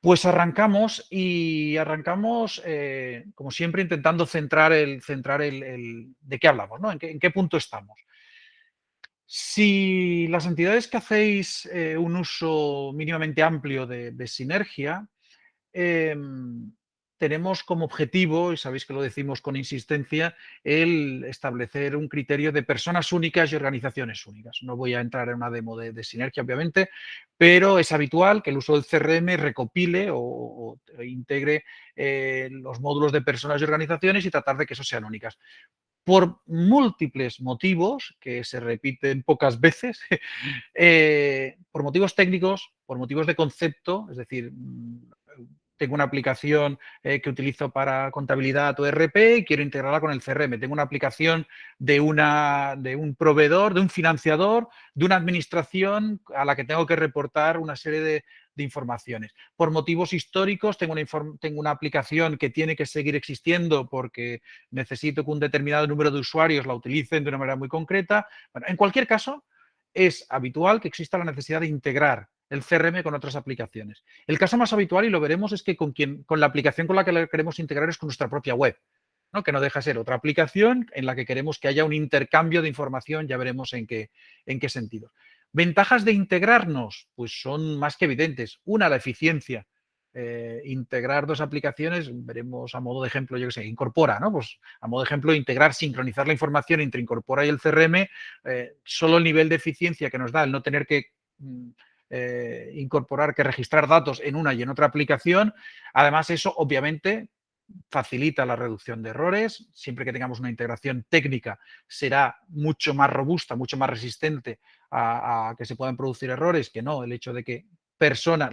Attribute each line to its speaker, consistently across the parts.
Speaker 1: Pues arrancamos y arrancamos, como siempre, intentando centrar de qué hablamos, ¿no? En qué punto estamos. Si las entidades que hacéis un uso mínimamente amplio de sinergia, em, tenemos como objetivo, y sabéis que lo decimos con insistencia, el establecer un criterio de personas únicas y organizaciones únicas. No voy a entrar en una demo de sinergia, obviamente, pero es habitual que el uso del CRM recopile o integre los módulos de personas y organizaciones y tratar de que esos sean únicas. Por múltiples motivos, que se repiten pocas veces, por motivos técnicos, por motivos de concepto, es decir, tengo una aplicación que utilizo para contabilidad o ERP y quiero integrarla con el CRM. Tengo una aplicación de un proveedor, de un financiador, de una administración a la que tengo que reportar una serie de informaciones. Por motivos históricos, tengo una aplicación que tiene que seguir existiendo porque necesito que un determinado número de usuarios la utilicen de una manera muy concreta. Bueno, en cualquier caso, es habitual que exista la necesidad de integrar el CRM con otras aplicaciones. El caso más habitual, y lo veremos, es que con la aplicación con la que la queremos integrar es con nuestra propia web, ¿no? Que no deja de ser otra aplicación en la que queremos que haya un intercambio de información, ya veremos en qué sentido. Ventajas de integrarnos, pues son más que evidentes. Una, la eficiencia. Integrar dos aplicaciones, veremos a modo de ejemplo, yo que sé, Incorpora, ¿no? Pues a modo de ejemplo, integrar, sincronizar la información entre Incorpora y el CRM, solo el nivel de eficiencia que nos da el no tener que incorporar, que registrar datos en una y en otra aplicación. Además, eso obviamente facilita la reducción de errores. Siempre que tengamos una integración técnica será mucho más robusta, mucho más resistente a que se puedan producir errores que no el hecho de que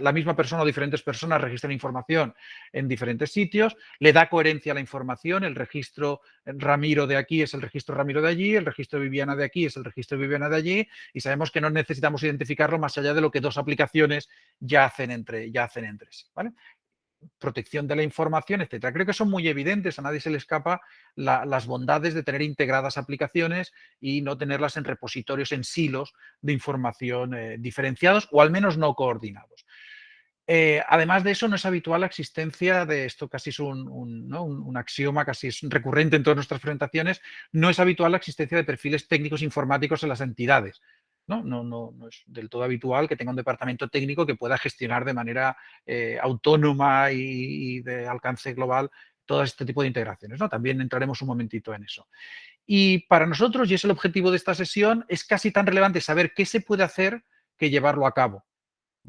Speaker 1: la misma persona o diferentes personas registren información en diferentes sitios, le da coherencia a la información, el registro Ramiro de aquí es el registro Ramiro de allí, el registro Viviana de aquí es el registro Viviana de allí, y sabemos que no necesitamos identificarlo más allá de lo que dos aplicaciones ya hacen entre sí, ¿vale? Protección de la información, etcétera. Creo que son muy evidentes, a nadie se le escapa las bondades de tener integradas aplicaciones y no tenerlas en repositorios, en silos de información diferenciados o al menos no coordinados. Además de eso, no es habitual la existencia de esto, casi es ¿no? un axioma, casi es recurrente en todas nuestras presentaciones, no es habitual la existencia de perfiles técnicos informáticos en las entidades. No es del todo habitual que tenga un departamento técnico que pueda gestionar de manera autónoma y de alcance global todo este tipo de integraciones, ¿no? También entraremos un momentito en eso. Y para nosotros, y es el objetivo de esta sesión, es casi tan relevante saber qué se puede hacer que llevarlo a cabo.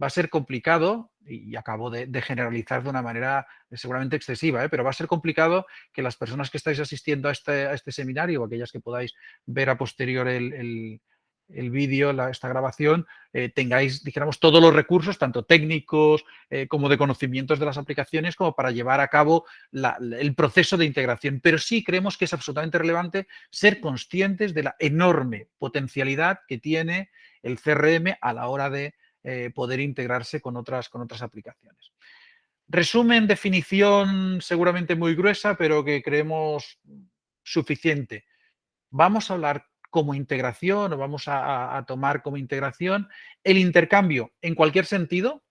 Speaker 1: Va a ser complicado, y acabo de generalizar de una manera seguramente excesiva, pero va a ser complicado que las personas que estáis asistiendo a este seminario o aquellas que podáis ver a posterior el vídeo, esta grabación, tengáis, dijéramos, todos los recursos, tanto técnicos como de conocimientos de las aplicaciones, como para llevar a cabo el proceso de integración. Pero sí creemos que es absolutamente relevante ser conscientes de la enorme potencialidad que tiene el CRM a la hora de poder integrarse con otras aplicaciones. Resumen, definición seguramente muy gruesa, pero que creemos suficiente. Vamos a hablar como integración o vamos a tomar como integración el intercambio en cualquier sentido.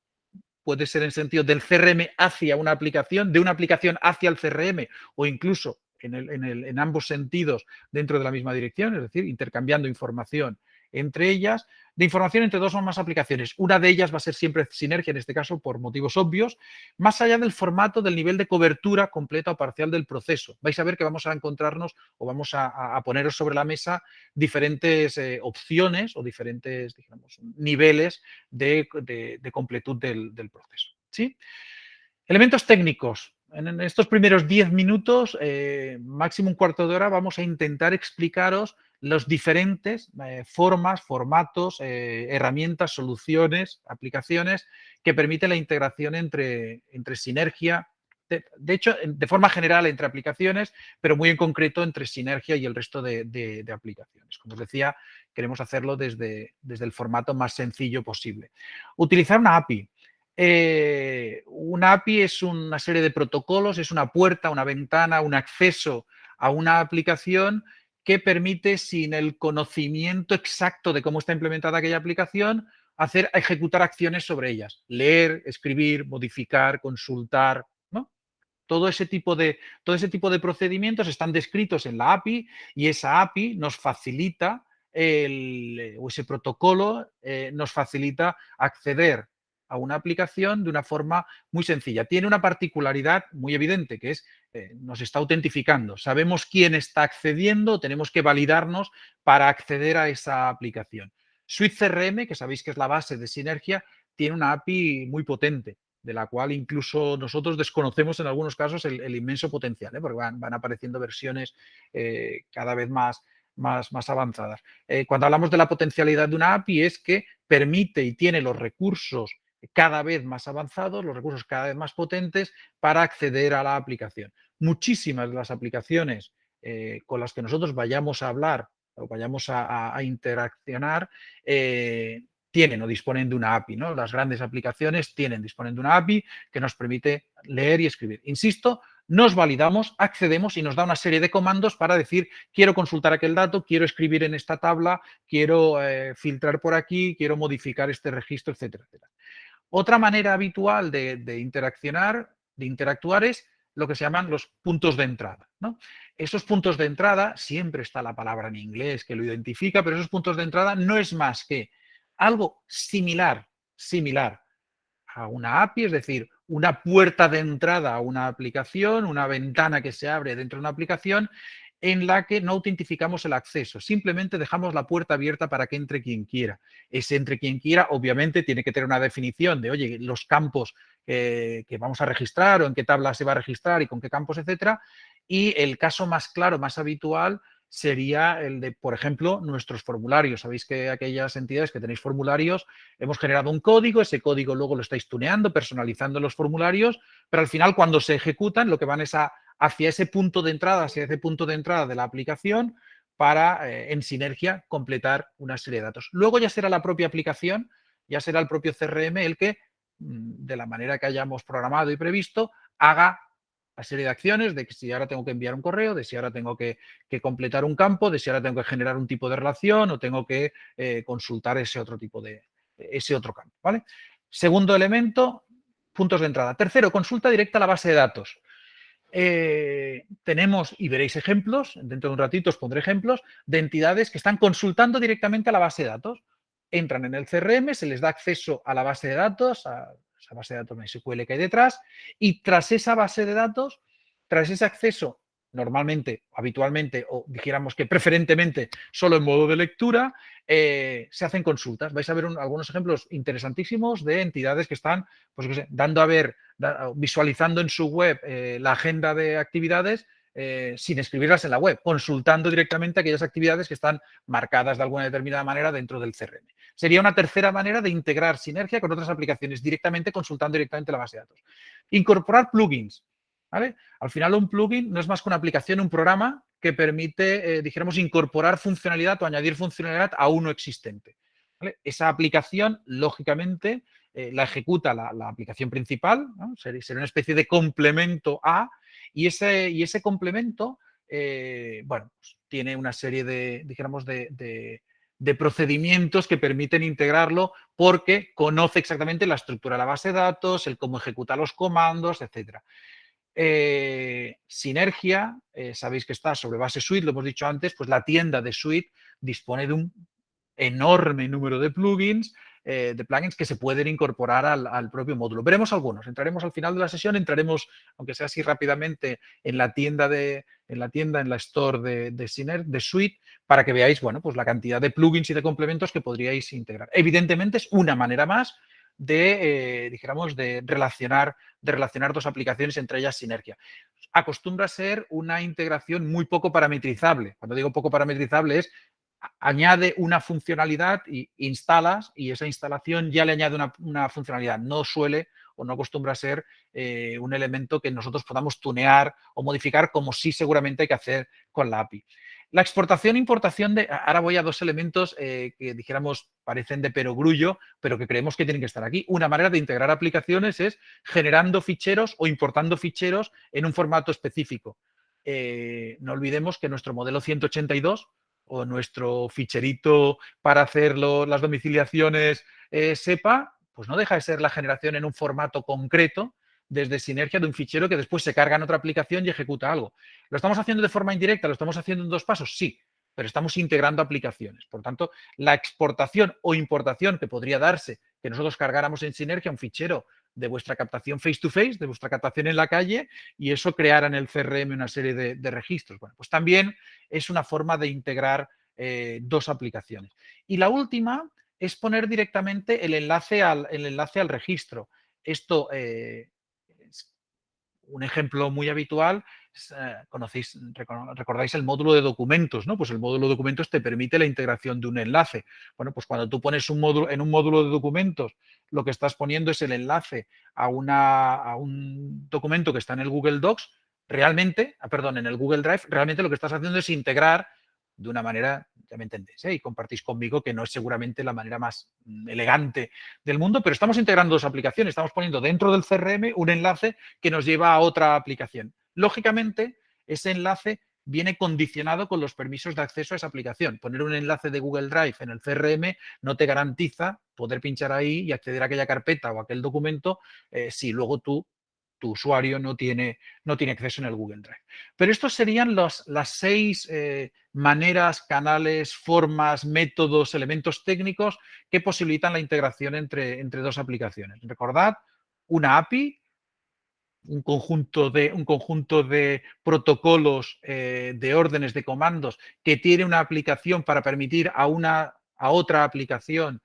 Speaker 1: Puede ser en sentido del CRM hacia una aplicación, de una aplicación hacia el CRM o incluso en ambos sentidos dentro de la misma dirección, es decir, intercambiando información entre ellas, de información entre dos o más aplicaciones. Una de ellas va a ser siempre sinergia, en este caso por motivos obvios, más allá del formato, del nivel de cobertura completa o parcial del proceso. Vais a ver que vamos a encontrarnos o vamos a poneros sobre la mesa diferentes opciones o diferentes, digamos, niveles de completud del proceso. ¿Sí? Elementos técnicos. En estos primeros 10 minutos, máximo un cuarto de hora, vamos a intentar explicaros las diferentes formas, formatos, herramientas, soluciones, aplicaciones que permiten la integración entre sinergia, de hecho, de forma general entre aplicaciones, pero muy en concreto entre sinergia y el resto de aplicaciones. Como os decía, queremos hacerlo desde el formato más sencillo posible. Utilizar una API. Una API es una serie de protocolos, es una puerta, una ventana, un acceso a una aplicación que permite, sin el conocimiento exacto de cómo está implementada aquella aplicación, ejecutar acciones sobre ellas, leer, escribir, modificar, consultar, ¿no? Todo ese tipo de procedimientos están descritos en la API y esa API nos facilita o ese protocolo nos facilita acceder a una aplicación de una forma muy sencilla. Tiene una particularidad muy evidente, que es nos está autentificando. Sabemos quién está accediendo, tenemos que validarnos para acceder a esa aplicación. Suite CRM, que sabéis que es la base de Sinergia, tiene una API muy potente, de la cual incluso nosotros desconocemos en algunos casos el inmenso potencial, porque van apareciendo versiones cada vez más avanzadas. Cuando hablamos de la potencialidad de una API es que permite y tiene los recursos cada vez más avanzados, los recursos cada vez más potentes para acceder a la aplicación. Muchísimas de las aplicaciones con las que nosotros vayamos a hablar o vayamos a interaccionar tienen o disponen de una API, ¿no? Las grandes aplicaciones disponen de una API que nos permite leer y escribir. Insisto, nos validamos, accedemos y nos da una serie de comandos para decir, quiero consultar aquel dato, quiero escribir en esta tabla, quiero filtrar por aquí, quiero modificar este registro, etcétera, etcétera. Otra manera habitual de interactuar es lo que se llaman los puntos de entrada, ¿no? Esos puntos de entrada, siempre está la palabra en inglés que lo identifica, pero esos puntos de entrada no es más que algo similar a una API, es decir, una puerta de entrada a una aplicación, una ventana que se abre dentro de una aplicación en la que no autentificamos el acceso, simplemente dejamos la puerta abierta para que entre quien quiera. Ese entre quien quiera, obviamente, tiene que tener una definición de, oye, los campos que vamos a registrar o en qué tabla se va a registrar y con qué campos, etcétera. Y el caso más claro, más habitual, sería el de, por ejemplo, nuestros formularios. Sabéis que aquellas entidades que tenéis formularios, hemos generado un código, ese código luego lo estáis tuneando, personalizando los formularios, pero al final cuando se ejecutan lo que van es hacia ese punto de entrada, de la aplicación para, en sinergia, completar una serie de datos. Luego ya será la propia aplicación, ya será el propio CRM el que, de la manera que hayamos programado y previsto, haga la serie de acciones de que si ahora tengo que enviar un correo, de si ahora tengo que completar un campo, de si ahora tengo que generar un tipo de relación o tengo que consultar ese otro campo, ¿vale? Segundo elemento, puntos de entrada. Tercero, consulta directa a la base de datos. Tenemos, y veréis ejemplos, dentro de un ratito os pondré ejemplos, de entidades que están consultando directamente a la base de datos. Entran en el CRM, se les da acceso a la base de datos, a esa base de datos MySQL que hay detrás, y tras esa base de datos, tras ese acceso, normalmente, habitualmente, o dijéramos que preferentemente solo en modo de lectura, se hacen consultas. Vais a ver algunos ejemplos interesantísimos de entidades que están, pues, dando a ver, visualizando en su web la agenda de actividades sin escribirlas en la web, consultando directamente aquellas actividades que están marcadas de alguna determinada manera dentro del CRM. Sería una tercera manera de integrar Sinergia con otras aplicaciones, consultando directamente la base de datos. Incorporar plugins, ¿vale? Al final un plugin no es más que una aplicación, un programa que permite, dijéramos, incorporar funcionalidad o añadir funcionalidad a uno existente, ¿vale? Esa aplicación, lógicamente, la ejecuta la aplicación principal, ¿no? Sería una especie de complemento a, y ese complemento, bueno, pues tiene una serie de, dijéramos, de procedimientos que permiten integrarlo porque conoce exactamente la estructura de la base de datos, el cómo ejecuta los comandos, etcétera. Sinergia, sabéis que está sobre base Suite, lo hemos dicho antes, pues la tienda de Suite dispone de un enorme número de plugins que se pueden incorporar al propio módulo. Veremos algunos, entraremos al final de la sesión, aunque sea así rápidamente, en la store de Suite, para que veáis, bueno, pues la cantidad de plugins y de complementos que podríais integrar. Evidentemente es una manera más dijéramos, de relacionar dos aplicaciones, entre ellas Sinergia. Acostumbra a ser una integración muy poco parametrizable. Cuando digo poco parametrizable es añade una funcionalidad y instalas y esa instalación ya le añade una funcionalidad. No suele o no acostumbra a ser un elemento que nosotros podamos tunear o modificar como sí seguramente hay que hacer con la API. La exportación e importación ahora voy a dos elementos que dijéramos parecen de perogrullo, pero que creemos que tienen que estar aquí. Una manera de integrar aplicaciones es generando ficheros o importando ficheros en un formato específico. No olvidemos que nuestro modelo 182 o nuestro ficherito para hacer las domiciliaciones sepa, pues no deja de ser la generación en un formato concreto desde Sinergia de un fichero que después se carga en otra aplicación y ejecuta algo. ¿Lo estamos haciendo de forma indirecta? ¿Lo estamos haciendo en 2 pasos? Sí, pero estamos integrando aplicaciones. Por tanto, la exportación o importación que podría darse, que nosotros cargáramos en Sinergia un fichero de vuestra captación face to face, de vuestra captación en la calle, y eso creara en el CRM una serie de registros. Bueno, pues también es una forma de integrar 2 aplicaciones. Y la última es poner directamente el enlace al registro. Esto es un ejemplo muy habitual. Recordáis el módulo de documentos, ¿no? Pues el módulo de documentos te permite la integración de un enlace. Bueno, pues cuando tú pones un módulo en un módulo de documentos, lo que estás poniendo es el enlace a un documento que está en el Google Docs, realmente, perdón, en el Google Drive, realmente lo que estás haciendo es integrar de una manera, ya me entendéis, y compartís conmigo que no es seguramente la manera más elegante del mundo, pero estamos integrando 2 aplicaciones, estamos poniendo dentro del CRM un enlace que nos lleva a otra aplicación. Lógicamente, ese enlace viene condicionado con los permisos de acceso a esa aplicación. Poner un enlace de Google Drive en el CRM no te garantiza poder pinchar ahí y acceder a aquella carpeta o a aquel documento si luego tu usuario no tiene acceso en el Google Drive. Pero estos serían las 6 maneras, canales, formas, métodos, elementos técnicos que posibilitan la integración entre 2 aplicaciones. Recordad, una API, un conjunto de protocolos, de órdenes, de comandos que tiene una aplicación para permitir a otra aplicación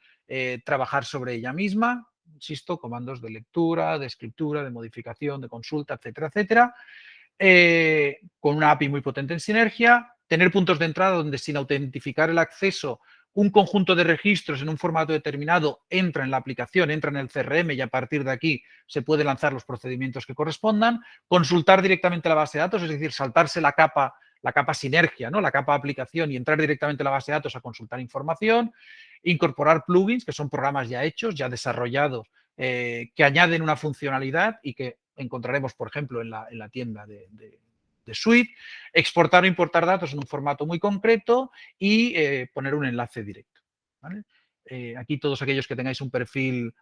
Speaker 1: trabajar sobre ella misma. Insisto, comandos de lectura, de escritura, de modificación, de consulta, etcétera, etcétera. Con una API muy potente en Sinergia, tener puntos de entrada donde sin autentificar el acceso un conjunto de registros en un formato determinado entra en la aplicación, entra en el CRM y a partir de aquí se puede lanzar los procedimientos que correspondan, consultar directamente la base de datos, es decir, saltarse la capa Sinergia, ¿no? La capa aplicación y entrar directamente a la base de datos a consultar información, incorporar plugins, que son programas ya hechos, ya desarrollados, que añaden una funcionalidad y que encontraremos, por ejemplo, en la tienda de Suite, exportar o importar datos en un formato muy concreto y poner un enlace directo. ¿Vale? Aquí todos aquellos que tengáis un perfil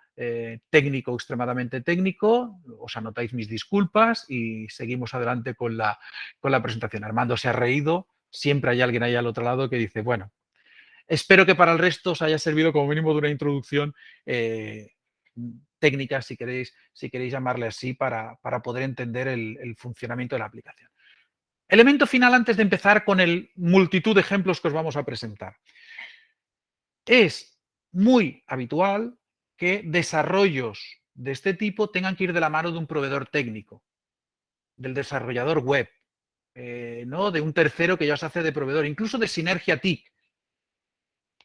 Speaker 1: técnico, extremadamente técnico, os anotáis mis disculpas y seguimos adelante con la presentación. Armando se ha reído, siempre hay alguien ahí al otro lado que dice, bueno, espero que para el resto os haya servido como mínimo de una introducción técnica, si queréis llamarle así, para poder entender el funcionamiento de la aplicación. Elemento final antes de empezar con el multitud de ejemplos que os vamos a presentar. Es muy habitual que desarrollos de este tipo tengan que ir de la mano de un proveedor técnico, del desarrollador web, ¿no? De un tercero que ya os hace de proveedor, incluso de Sinergia TIC.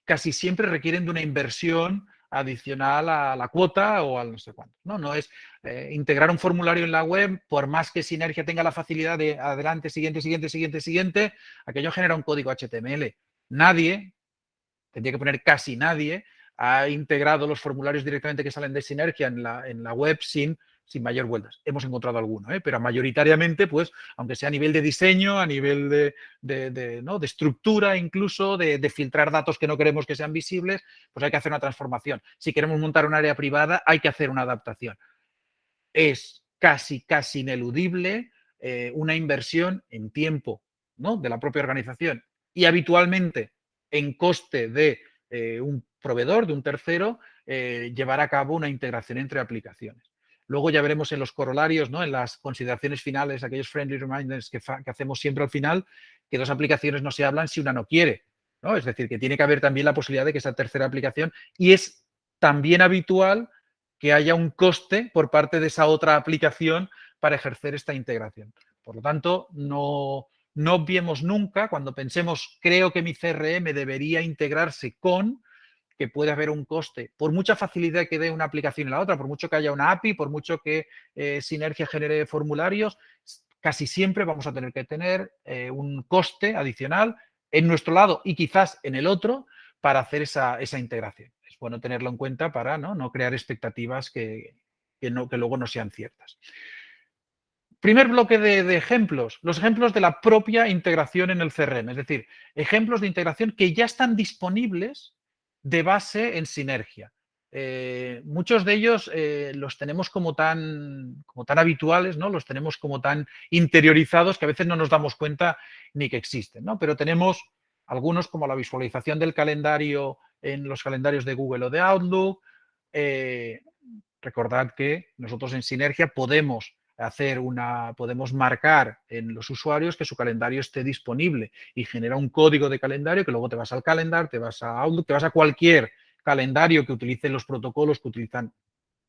Speaker 1: Casi siempre requieren de una inversión adicional a la cuota o al no sé cuánto. No es integrar un formulario en la web, por más que Sinergia tenga la facilidad de adelante, siguiente, aquello genera un código HTML. Nadie, tendría que poner casi nadie, ha integrado los formularios directamente que salen de Sinergia en la web sin mayor vueltas. Hemos encontrado alguno, pero mayoritariamente, pues, aunque sea a nivel de diseño, a nivel de estructura incluso, de filtrar datos que no queremos que sean visibles, pues hay que hacer una transformación. Si queremos montar un área privada, hay que hacer una adaptación. Es casi ineludible una inversión en tiempo, ¿no? De la propia organización y habitualmente en coste de un proveedor, de un tercero, llevar a cabo una integración entre aplicaciones. Luego ya veremos en los corolarios, ¿no? En las consideraciones finales, aquellos friendly reminders que hacemos siempre al final, que 2 aplicaciones no se hablan si una no quiere, ¿no? Es decir, que tiene que haber también la posibilidad de que esa tercera aplicación, y es también habitual que haya un coste por parte de esa otra aplicación para ejercer esta integración. Por lo tanto, no obviemos nunca, cuando pensemos, creo que mi CRM debería integrarse con, que puede haber un coste, por mucha facilidad que dé una aplicación en la otra, por mucho que haya una API, por mucho que Sinergia genere formularios, casi siempre vamos a tener que tener un coste adicional en nuestro lado y quizás en el otro para hacer esa integración. Es bueno tenerlo en cuenta para no crear expectativas que luego no sean ciertas. Primer bloque de ejemplos, los ejemplos de la propia integración en el CRM, es decir, ejemplos de integración que ya están disponibles de base en Sinergia. muchos de ellos los tenemos como tan habituales, ¿no? Los tenemos como tan interiorizados que a veces no nos damos cuenta ni que existen, ¿no? Pero tenemos algunos como la visualización del calendario en los calendarios de Google o de Outlook. Eh, Recordad que nosotros en Sinergia podemos marcar en los usuarios que su calendario esté disponible y genera un código de calendario que luego te vas al calendar, te vas a Outlook, te vas a cualquier calendario que utilice los protocolos que utilizan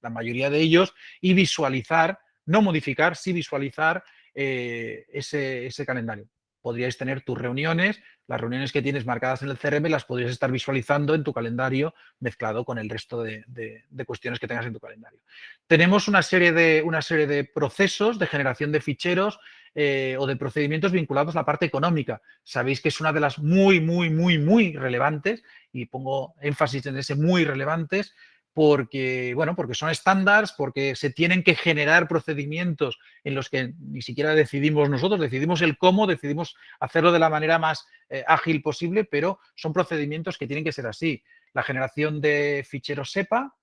Speaker 1: la mayoría de ellos y visualizar, no modificar, sí visualizar ese calendario. Podríais tener tus reuniones, las reuniones que tienes marcadas en el CRM las podrías estar visualizando en tu calendario mezclado con el resto de cuestiones que tengas en tu calendario. Tenemos una serie de procesos de generación de ficheros o de procedimientos vinculados a la parte económica. Sabéis que es una de las muy, muy, muy, muy relevantes y pongo énfasis en ese muy relevantes porque, bueno, porque son estándares, porque se tienen que generar procedimientos en los que ni siquiera decidimos nosotros, decidimos el cómo, decidimos hacerlo de la manera más ágil posible, pero son procedimientos que tienen que ser así. La generación de ficheros SEPA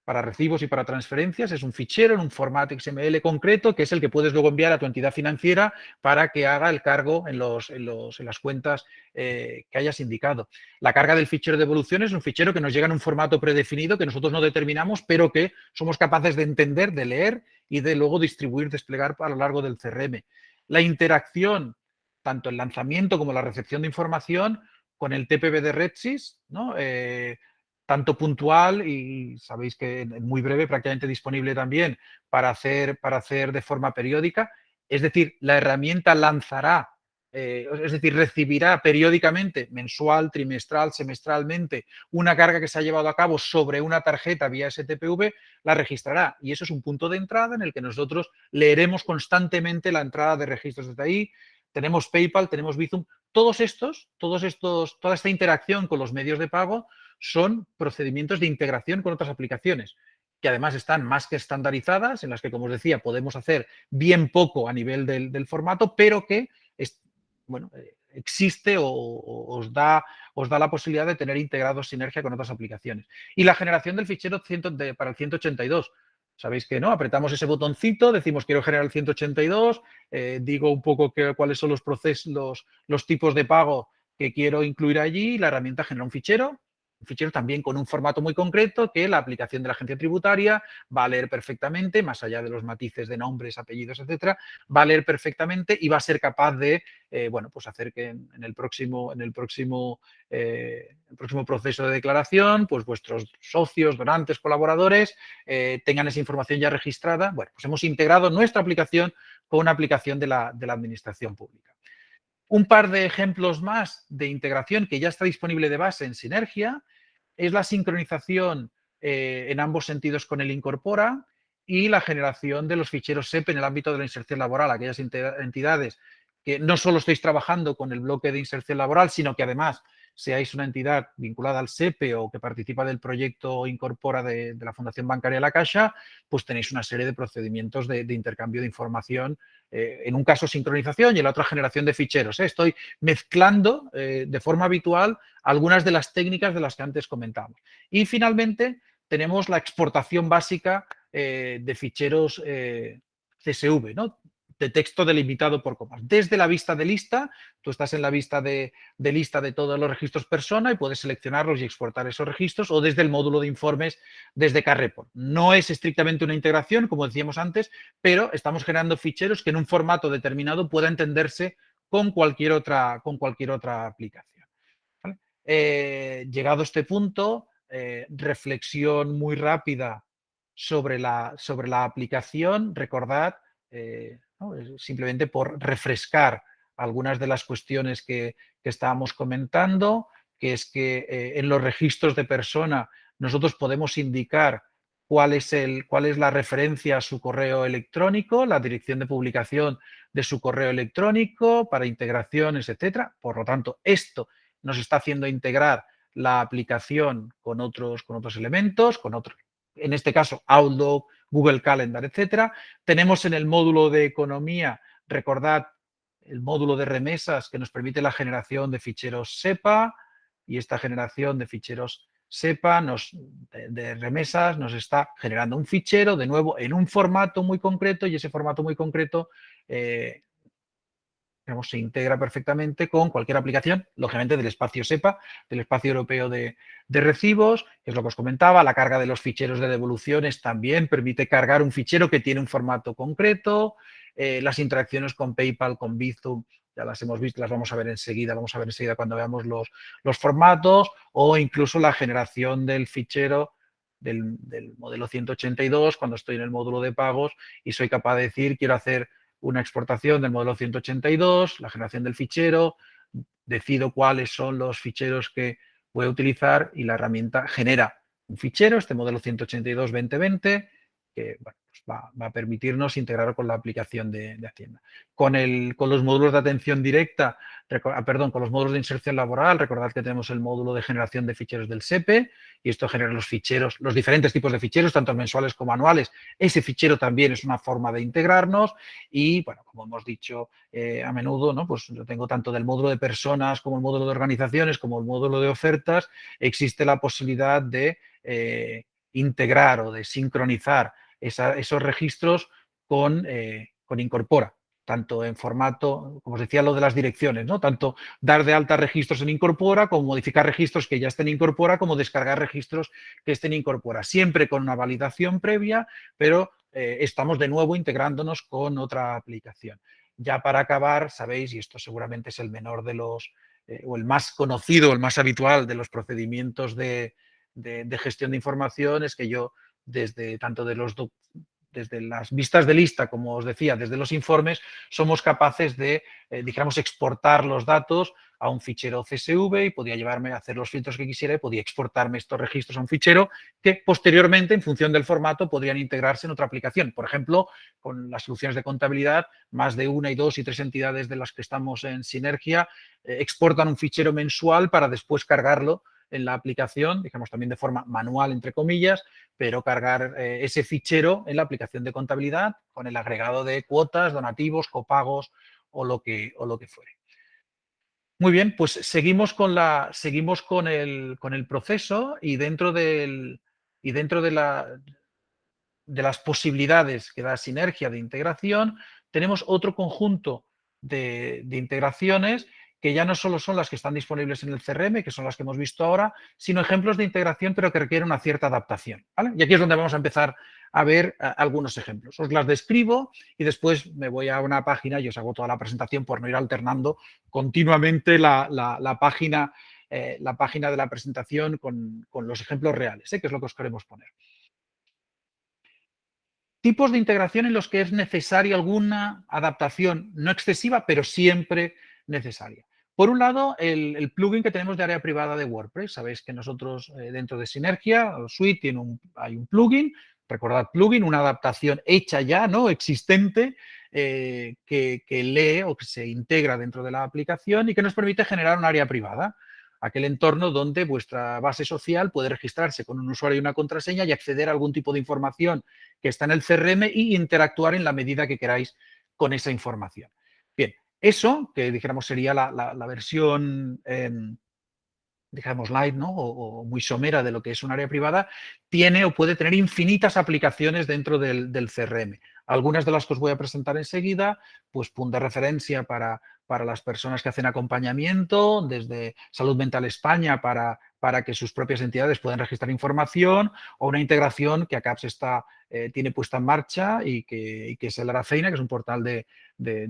Speaker 1: para recibos y para transferencias es un fichero en un formato XML concreto que es el que puedes luego enviar a tu entidad financiera para que haga el cargo en las cuentas que hayas indicado. La carga del fichero de evolución es un fichero que nos llega en un formato predefinido que nosotros no determinamos, pero que somos capaces de entender, de leer y de luego distribuir, desplegar a lo largo del CRM. La interacción, tanto el lanzamiento como la recepción de información con el TPB de Redsys, ¿no? Tanto puntual y sabéis que muy breve, prácticamente disponible también para hacer de forma periódica. Es decir, la herramienta lanzará, es decir, recibirá periódicamente, mensual, trimestral, semestralmente, una carga que se ha llevado a cabo sobre una tarjeta vía STPV, la registrará. Y eso es un punto de entrada en el que nosotros leeremos constantemente la entrada de registros desde ahí. Tenemos PayPal, tenemos Bizum. Toda esta interacción con los medios de pago son procedimientos de integración con otras aplicaciones que además están más que estandarizadas, en las que, como os decía, podemos hacer bien poco a nivel del formato, pero que bueno, existe o os da la posibilidad de tener integrados Sinergia con otras aplicaciones. Y la generación del fichero para el 182. Sabéis que no, apretamos ese botoncito, decimos quiero generar el 182, digo un poco cuáles son los procesos, los tipos de pago que quiero incluir allí, y la herramienta genera un fichero también con un formato muy concreto que la aplicación de la agencia tributaria va a leer perfectamente, más allá de los matices de nombres, apellidos, etcétera, va a leer perfectamente y va a ser capaz de, bueno, pues hacer que en el próximo proceso de declaración, pues vuestros socios, donantes, colaboradores tengan esa información ya registrada. Bueno, pues hemos integrado nuestra aplicación con una aplicación de la administración pública. Un par de ejemplos más de integración que ya está disponible de base en Sinergia es la sincronización en ambos sentidos con el Incorpora y la generación de los ficheros SEP en el ámbito de la inserción laboral. Aquellas entidades que no solo estéis trabajando con el bloque de inserción laboral, sino que además seáis una entidad vinculada al SEPE o que participa del proyecto Incorpora de la Fundación Bancaria La Caixa, pues tenéis una serie de procedimientos de intercambio de información, en un caso sincronización y en la otra generación de ficheros. Estoy mezclando de forma habitual algunas de las técnicas de las que antes comentamos. Y finalmente tenemos la exportación básica de ficheros CSV, ¿no? De texto delimitado por comas. Desde la vista de lista, tú estás en la vista de lista de todos los registros persona y puedes seleccionarlos y exportar esos registros, o desde el módulo de informes desde Carreport. No es estrictamente una integración, como decíamos antes, pero estamos generando ficheros que en un formato determinado pueda entenderse con cualquier otra aplicación. ¿Vale? Llegado a este punto, reflexión muy rápida sobre la aplicación. Recordad, ¿no? Simplemente por refrescar algunas de las cuestiones que estábamos comentando, que es que en los registros de persona nosotros podemos indicar cuál es la referencia a su correo electrónico, la dirección de publicación de su correo electrónico para integraciones, etcétera. Por lo tanto, esto nos está haciendo integrar la aplicación con otros elementos, en este caso Outlook, Google Calendar, etcétera. Tenemos en el módulo de economía, recordad, el módulo de remesas que nos permite la generación de ficheros SEPA y esta generación de ficheros SEPA de remesas nos está generando un fichero, de nuevo, en un formato muy concreto, y ese formato muy concreto se integra perfectamente con cualquier aplicación, lógicamente del espacio SEPA, del espacio europeo de recibos, que es lo que os comentaba. La carga de los ficheros de devoluciones también permite cargar un fichero que tiene un formato concreto. Las interacciones con PayPal, con Bizum, ya las hemos visto, las vamos a ver enseguida cuando veamos los formatos, o incluso la generación del fichero del modelo 182, cuando estoy en el módulo de pagos y soy capaz de decir, quiero hacer una exportación del modelo 182, la generación del fichero, decido cuáles son los ficheros que voy a utilizar y la herramienta genera un fichero, este modelo 182-2020, que bueno, pues va a permitirnos integrar con la aplicación de Hacienda. Con los módulos de atención directa, con los módulos de inserción laboral, recordad que tenemos el módulo de generación de ficheros del SEPE y esto genera los ficheros, los diferentes tipos de ficheros, tanto mensuales como anuales. Ese fichero también es una forma de integrarnos y, bueno, como hemos dicho a menudo, ¿no? Pues yo tengo tanto del módulo de personas como el módulo de organizaciones como el módulo de ofertas, existe la posibilidad de integrar o de sincronizar esos registros con Incorpora, tanto en formato, como os decía, lo de las direcciones, ¿no? Tanto dar de alta registros en Incorpora, como modificar registros que ya estén en Incorpora, como descargar registros que estén en Incorpora, siempre con una validación previa, pero estamos de nuevo integrándonos con otra aplicación. Ya para acabar, sabéis, y esto seguramente es el menor de los, o el más conocido, el más habitual de los procedimientos de gestión de información, es que yo desde tanto desde las vistas de lista, como os decía, desde los informes, somos capaces de, dijéramos, exportar los datos a un fichero CSV y podía llevarme a hacer los filtros que quisiera y podía exportarme estos registros a un fichero que posteriormente, en función del formato, podrían integrarse en otra aplicación. Por ejemplo, con las soluciones de contabilidad, más de una y dos y tres entidades de las que estamos en sinergia exportan un fichero mensual para después cargarlo en la aplicación, digamos también de forma manual, entre comillas, pero cargar ese fichero en la aplicación de contabilidad con el agregado de cuotas, donativos, copagos o lo que fuere. Muy bien, pues seguimos con el proceso y dentro de las posibilidades que da sinergia de integración, tenemos otro conjunto de integraciones que ya no solo son las que están disponibles en el CRM, que son las que hemos visto ahora, sino ejemplos de integración, pero que requieren una cierta adaptación, ¿vale? Y aquí es donde vamos a empezar a ver algunos ejemplos. Os las describo y después me voy a una página y os hago toda la presentación por no ir alternando continuamente la página de la presentación con los ejemplos reales, que es lo que os queremos poner. Tipos de integración en los que es necesaria alguna adaptación, no excesiva, pero siempre necesaria. Por un lado, el plugin que tenemos de área privada de WordPress. Sabéis que nosotros dentro de Sinergia, Suite, hay un plugin, recordad plugin, una adaptación hecha ya, ¿no? Existente, que lee o que se integra dentro de la aplicación y que nos permite generar un área privada, aquel entorno donde vuestra base social puede registrarse con un usuario y una contraseña y acceder a algún tipo de información que está en el CRM y interactuar en la medida que queráis con esa información. Bien, eso, que dijéramos sería la versión, digamos, light, ¿no? O muy somera de lo que es un área privada, tiene o puede tener infinitas aplicaciones dentro del CRM. Algunas de las que os voy a presentar enseguida, pues punto de referencia para las personas que hacen acompañamiento, desde Salud Mental España para que sus propias entidades puedan registrar información, o una integración que ACAPS tiene puesta en marcha y que es el Aracena, que es un portal de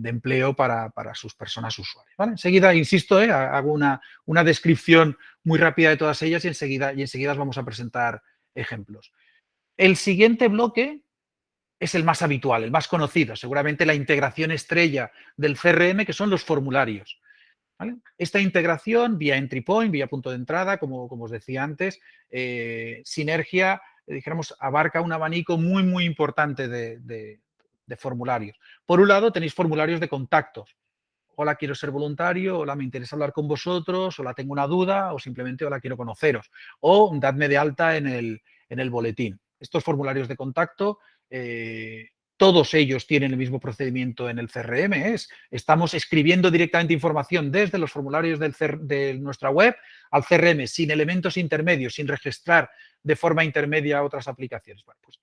Speaker 1: empleo para sus personas usuarias, ¿vale? Enseguida, insisto, hago una descripción muy rápida de todas ellas y enseguida os vamos a presentar ejemplos. El siguiente bloque es el más habitual, el más conocido, seguramente la integración estrella del CRM, que son los formularios, ¿vale? Esta integración vía entry point, vía punto de entrada, como os decía antes, Sinergia, dijéramos, abarca un abanico muy, muy importante de formularios. Por un lado, tenéis formularios de contactos. Hola, quiero ser voluntario, hola, me interesa hablar con vosotros, hola, tengo una duda o simplemente hola, quiero conoceros. O dadme de alta en el boletín. Estos formularios de contacto todos ellos tienen el mismo procedimiento en el CRM. Estamos escribiendo directamente información desde los formularios de nuestra web al CRM, sin elementos intermedios, sin registrar de forma intermedia otras aplicaciones. Bueno, pues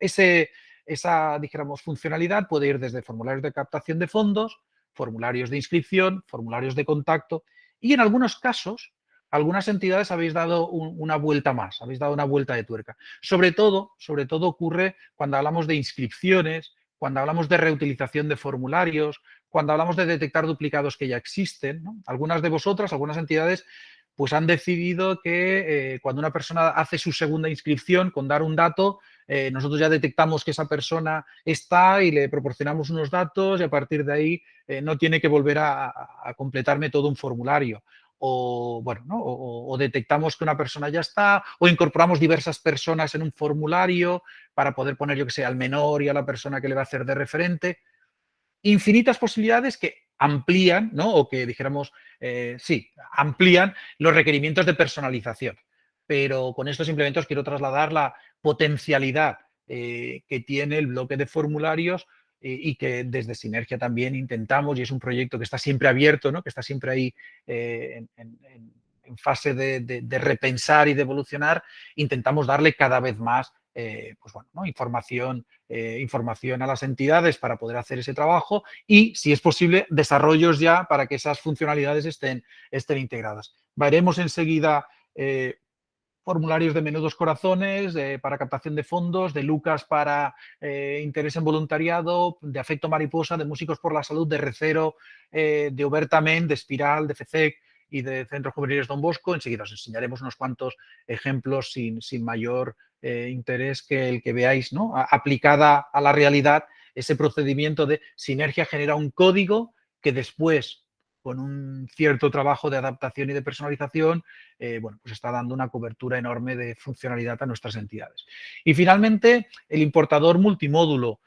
Speaker 1: esa, dijéramos, funcionalidad puede ir desde formularios de captación de fondos, formularios de inscripción, formularios de contacto y en algunos casos, algunas entidades habéis dado una vuelta más, habéis dado una vuelta de tuerca. Sobre todo ocurre cuando hablamos de inscripciones, cuando hablamos de reutilización de formularios, cuando hablamos de detectar duplicados que ya existen, ¿no? Algunas de vosotras, algunas entidades, pues han decidido que cuando una persona hace su segunda inscripción, con dar un dato, nosotros ya detectamos que esa persona está y le proporcionamos unos datos y a partir de ahí no tiene que volver a completarme todo un formulario. O, bueno, ¿no? o detectamos que una persona ya está, o incorporamos diversas personas en un formulario para poder poner, yo que sé, al menor y a la persona que le va a hacer de referente. Infinitas posibilidades que amplían, ¿no? O que dijéramos, sí, amplían los requerimientos de personalización. Pero con esto simplemente os quiero trasladar la potencialidad que tiene el bloque de formularios y que desde Sinergia también intentamos, y es un proyecto que está siempre abierto, ¿no? Que está siempre ahí en fase de repensar y de evolucionar, intentamos darle cada vez más pues bueno, ¿no? información a las entidades para poder hacer ese trabajo y, si es posible, desarrollos ya para que esas funcionalidades estén integradas. Veremos enseguida formularios de menudos corazones, para captación de fondos, de Lucas para interés en voluntariado, de Afecto Mariposa, de Músicos por la Salud, de Recero, de Obertament, de Espiral, de FECEC y de Centros Juveniles Don Bosco. Enseguida os enseñaremos unos cuantos ejemplos sin mayor interés que el que veáis, ¿no? Aplicada a la realidad, ese procedimiento de Sinergia genera un código que después, con un cierto trabajo de adaptación y de personalización, bueno, pues está dando una cobertura enorme de funcionalidad a nuestras entidades. Y finalmente, el importador multimódulo.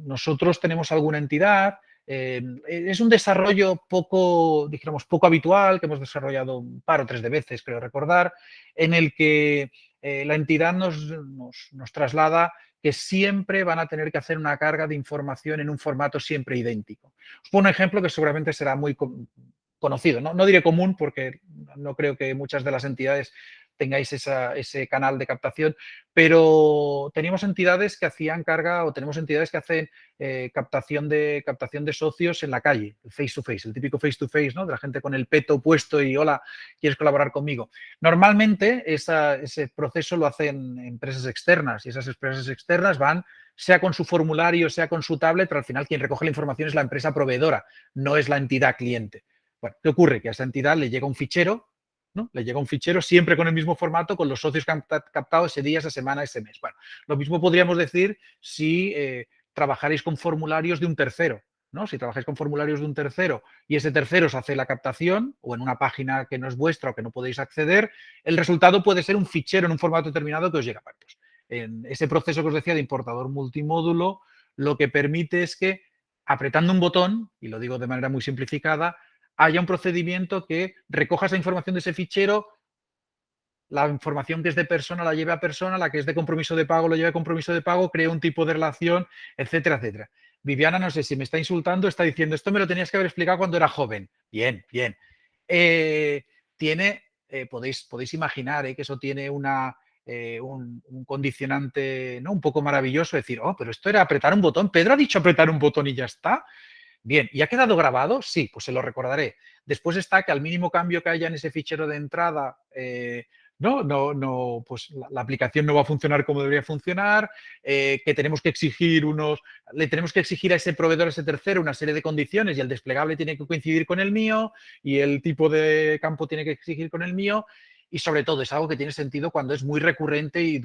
Speaker 1: Nosotros tenemos alguna entidad, es un desarrollo poco, dijéramos, poco habitual, que hemos desarrollado un par o tres de veces, creo recordar, en el que la entidad nos traslada que siempre van a tener que hacer una carga de información en un formato siempre idéntico. Os pongo un ejemplo que seguramente será muy conocido, no diré común porque no creo que muchas de las entidades tengáis ese canal de captación, pero teníamos entidades que hacían carga o tenemos entidades que hacen captación de socios en la calle, el face to face, el típico face to face, ¿no? De la gente con el peto puesto y hola, ¿quieres colaborar conmigo? Normalmente ese proceso lo hacen empresas externas y esas empresas externas van sea con su formulario, sea con su tablet, pero al final quien recoge la información es la empresa proveedora, no es la entidad cliente. Bueno, ¿qué ocurre? Que a esa entidad le llega un fichero, ¿no? Le llega un fichero siempre con el mismo formato, con los socios que han captado ese día, esa semana, ese mes. Bueno, lo mismo podríamos decir si trabajaréis con formularios de un tercero, ¿no? Si trabajáis con formularios de un tercero y ese tercero os hace la captación o en una página que no es vuestra o que no podéis acceder, el resultado puede ser un fichero en un formato determinado que os llega. Pues, en ese proceso que os decía de importador multimódulo, lo que permite es que apretando un botón, y lo digo de manera muy simplificada, haya un procedimiento que recoja esa información de ese fichero, la información que es de persona la lleve a persona, la que es de compromiso de pago lo lleve a compromiso de pago, crea un tipo de relación, etcétera, etcétera. Viviana, no sé si me está insultando, está diciendo, esto me lo tenías que haber explicado cuando era joven. Bien, bien. Podéis imaginar que eso tiene un condicionante, ¿no? Un poco maravilloso, decir, oh, pero esto era apretar un botón. Pedro ha dicho apretar un botón y ya está. Bien, ¿y ha quedado grabado? Sí, pues se lo recordaré. Después está que al mínimo cambio que haya en ese fichero de entrada, pues la aplicación no va a funcionar como debería funcionar, que tenemos que exigir le tenemos que exigir a ese proveedor, a ese tercero, una serie de condiciones y el desplegable tiene que coincidir con el mío y el tipo de campo tiene que exigir con el mío y sobre todo es algo que tiene sentido cuando es muy recurrente y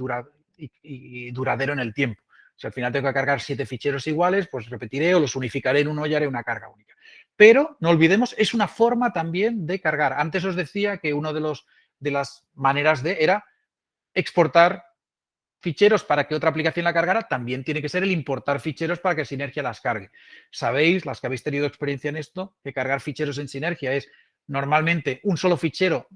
Speaker 1: duradero en el tiempo. Si al final tengo que cargar 7 ficheros iguales, pues repetiré o los unificaré en uno y haré una carga única. Pero no olvidemos, es una forma también de cargar. Antes os decía que una de las maneras era exportar ficheros para que otra aplicación la cargara, también tiene que ser el importar ficheros para que Sinergia las cargue. Sabéis, las que habéis tenido experiencia en esto, que cargar ficheros en Sinergia es normalmente un solo fichero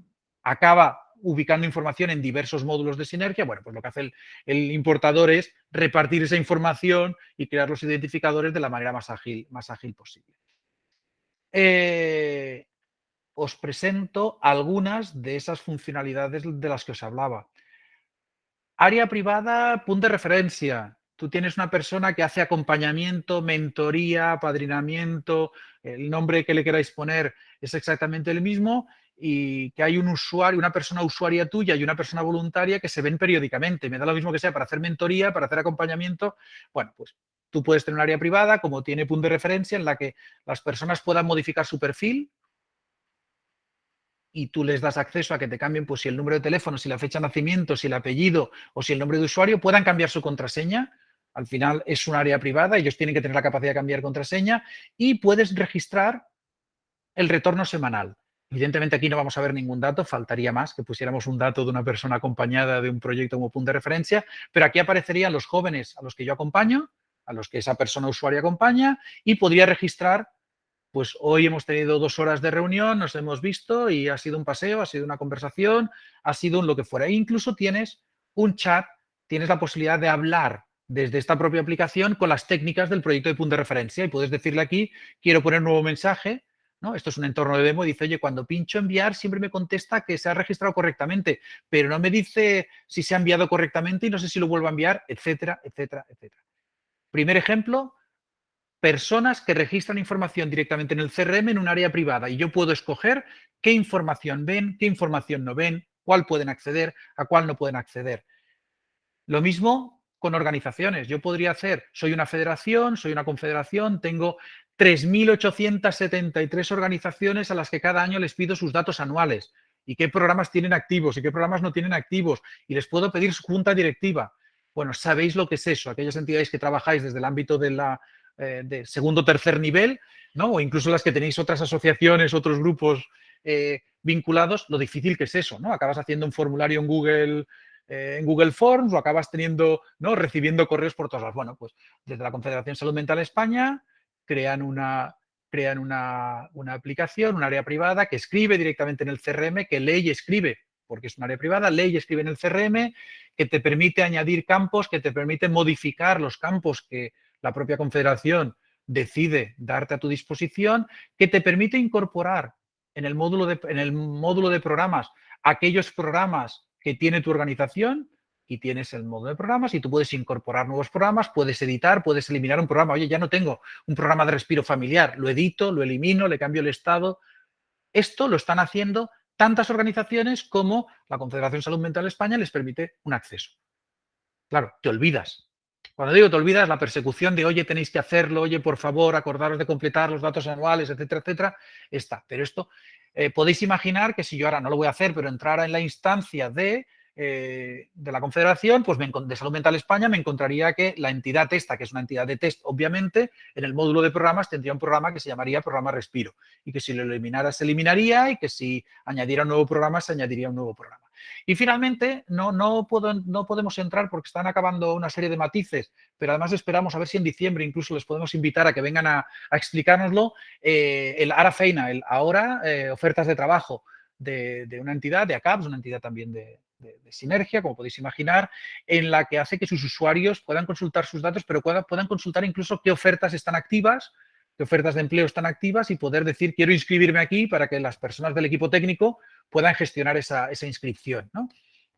Speaker 1: acaba ubicando información en diversos módulos de sinergia, bueno, pues lo que hace el importador es repartir esa información y crear los identificadores de la manera más ágil posible. Os presento algunas de esas funcionalidades de las que os hablaba. Área privada, punto de referencia. Tú tienes una persona que hace acompañamiento, mentoría, apadrinamiento, el nombre que le queráis poner es exactamente el mismo y que hay un usuario, una persona usuaria tuya y una persona voluntaria que se ven periódicamente. Me da lo mismo que sea para hacer mentoría, para hacer acompañamiento. Bueno, pues tú puedes tener un área privada como tiene punto de referencia en la que las personas puedan modificar su perfil, y tú les das acceso a que te cambien, pues si el número de teléfono, si la fecha de nacimiento, si el apellido o si el nombre de usuario, puedan cambiar su contraseña. Al final es un área privada, ellos tienen que tener la capacidad de cambiar contraseña y puedes registrar el retorno semanal. Evidentemente aquí no vamos a ver ningún dato, faltaría más que pusiéramos un dato de una persona acompañada de un proyecto como punto de referencia, pero aquí aparecerían los jóvenes a los que yo acompaño, a los que esa persona usuaria acompaña y podría registrar, pues hoy hemos tenido 2 horas de reunión, nos hemos visto y ha sido un paseo, ha sido una conversación, ha sido un lo que fuera. E incluso tienes un chat, tienes la posibilidad de hablar desde esta propia aplicación con las técnicas del proyecto de punto de referencia y puedes decirle aquí, quiero poner un nuevo mensaje, ¿no? Esto es un entorno de demo y dice, oye, cuando pincho enviar siempre me contesta que se ha registrado correctamente, pero no me dice si se ha enviado correctamente y no sé si lo vuelvo a enviar, etcétera, etcétera, etcétera. Primer ejemplo, personas que registran información directamente en el CRM en un área privada y yo puedo escoger qué información ven, qué información no ven, cuál pueden acceder, a cuál no pueden acceder. Lo mismo con organizaciones. Yo podría hacer, soy una federación, soy una confederación, tengo 3.873 organizaciones a las que cada año les pido sus datos anuales y qué programas tienen activos y qué programas no tienen activos y les puedo pedir su junta directiva. Bueno, sabéis lo que es eso, aquellas entidades que trabajáis desde el ámbito de segundo o tercer nivel, ¿no? O incluso las que tenéis otras asociaciones, otros grupos vinculados, lo difícil que es eso, ¿no? Acabas haciendo un formulario en Google Forms o acabas teniendo, ¿no? Recibiendo correos por todas las. Bueno, pues desde la Confederación Salud Mental España crean una aplicación, un área privada que escribe directamente en el CRM, que lee y escribe, porque es un área privada, lee y escribe en el CRM, que te permite añadir campos, que te permite modificar los campos que la propia Confederación decide darte a tu disposición, que te permite incorporar en el módulo de programas aquellos programas que tiene tu organización y tienes el módulo de programas y tú puedes incorporar nuevos programas, puedes editar, puedes eliminar un programa. Oye, ya no tengo un programa de respiro familiar, lo edito, lo elimino, le cambio el estado. Esto lo están haciendo tantas organizaciones como la Confederación Salud Mental España les permite un acceso. Claro, te olvidas. Cuando digo te olvidas, la persecución de, oye, tenéis que hacerlo, oye, por favor, acordaros de completar los datos anuales, etcétera, etcétera, está. Pero esto, podéis imaginar que si yo ahora no lo voy a hacer, pero entrara en la instancia de la Confederación, pues de Salud Mental España, me encontraría que la entidad esta, que es una entidad de test, obviamente, en el módulo de programas tendría un programa que se llamaría programa Respiro y que si lo eliminara se eliminaría y que si añadiera un nuevo programa se añadiría un nuevo programa. Y finalmente, no podemos entrar porque están acabando una serie de matices, pero además esperamos a ver si en diciembre incluso les podemos invitar a que vengan a explicárnoslo, el Ara Feina, el ahora ofertas de trabajo de una entidad, de ACAPS, una entidad también de sinergia, como podéis imaginar, en la que hace que sus usuarios puedan consultar sus datos, pero puedan consultar incluso qué ofertas están activas, qué ofertas de empleo están activas y poder decir, quiero inscribirme aquí para que las personas del equipo técnico puedan gestionar esa inscripción, ¿no?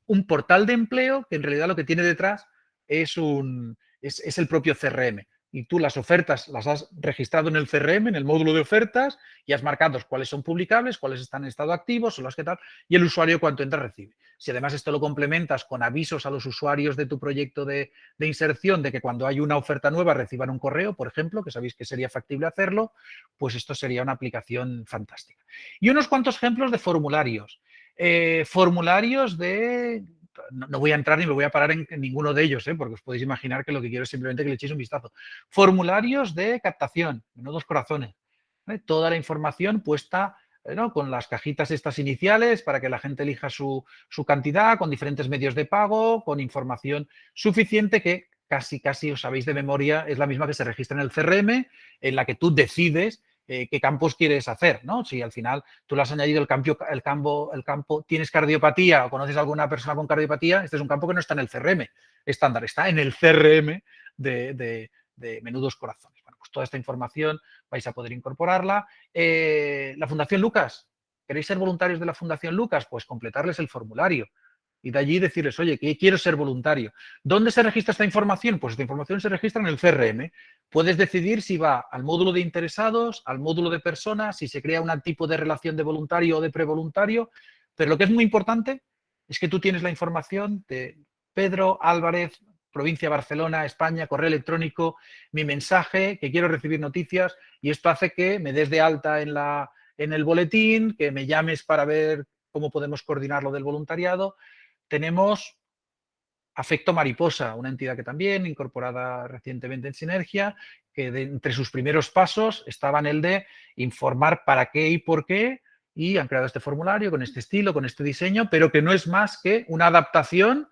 Speaker 1: Un portal de empleo que en realidad lo que tiene detrás es el propio CRM. Y tú las ofertas las has registrado en el CRM, en el módulo de ofertas, y has marcado cuáles son publicables, cuáles están en estado activo, son las que tal, y el usuario cuánto entra recibe. Si además esto lo complementas con avisos a los usuarios de tu proyecto de inserción de que cuando hay una oferta nueva reciban un correo, por ejemplo, que sabéis que sería factible hacerlo, pues esto sería una aplicación fantástica. Y unos cuantos ejemplos de formularios. Formularios de... No voy a entrar ni me voy a parar en ninguno de ellos, porque os podéis imaginar que lo que quiero es simplemente que le echéis un vistazo. Formularios de captación, menudos corazones. Toda la información puesta, ¿no? Con las cajitas estas iniciales para que la gente elija su cantidad, con diferentes medios de pago, con información suficiente que casi os sabéis de memoria, es la misma que se registra en el CRM, en la que tú decides qué campos quieres hacer, ¿no? Si al final tú le has añadido el campo, tienes cardiopatía o conoces a alguna persona con cardiopatía, este es un campo que no está en el CRM estándar, está en el CRM de menudos corazones. Bueno, pues toda esta información vais a poder incorporarla. La Fundación Lucas, ¿queréis ser voluntarios de la Fundación Lucas? Pues completarles el formulario y de allí decirles, oye, que quiero ser voluntario. ¿Dónde se registra esta información? Pues esta información se registra en el CRM. Puedes decidir si va al módulo de interesados, al módulo de personas, si se crea un tipo de relación de voluntario o de prevoluntario, pero lo que es muy importante es que tú tienes la información de Pedro Álvarez, provincia de Barcelona, España, correo electrónico, mi mensaje, que quiero recibir noticias, y esto hace que me des de alta en el boletín, que me llames para ver cómo podemos coordinar lo del voluntariado. Tenemos Afecto Mariposa, una entidad que también, incorporada recientemente en Sinergia, que entre sus primeros pasos estaba en el de informar para qué y por qué, y han creado este formulario con este estilo, con este diseño, pero que no es más que una adaptación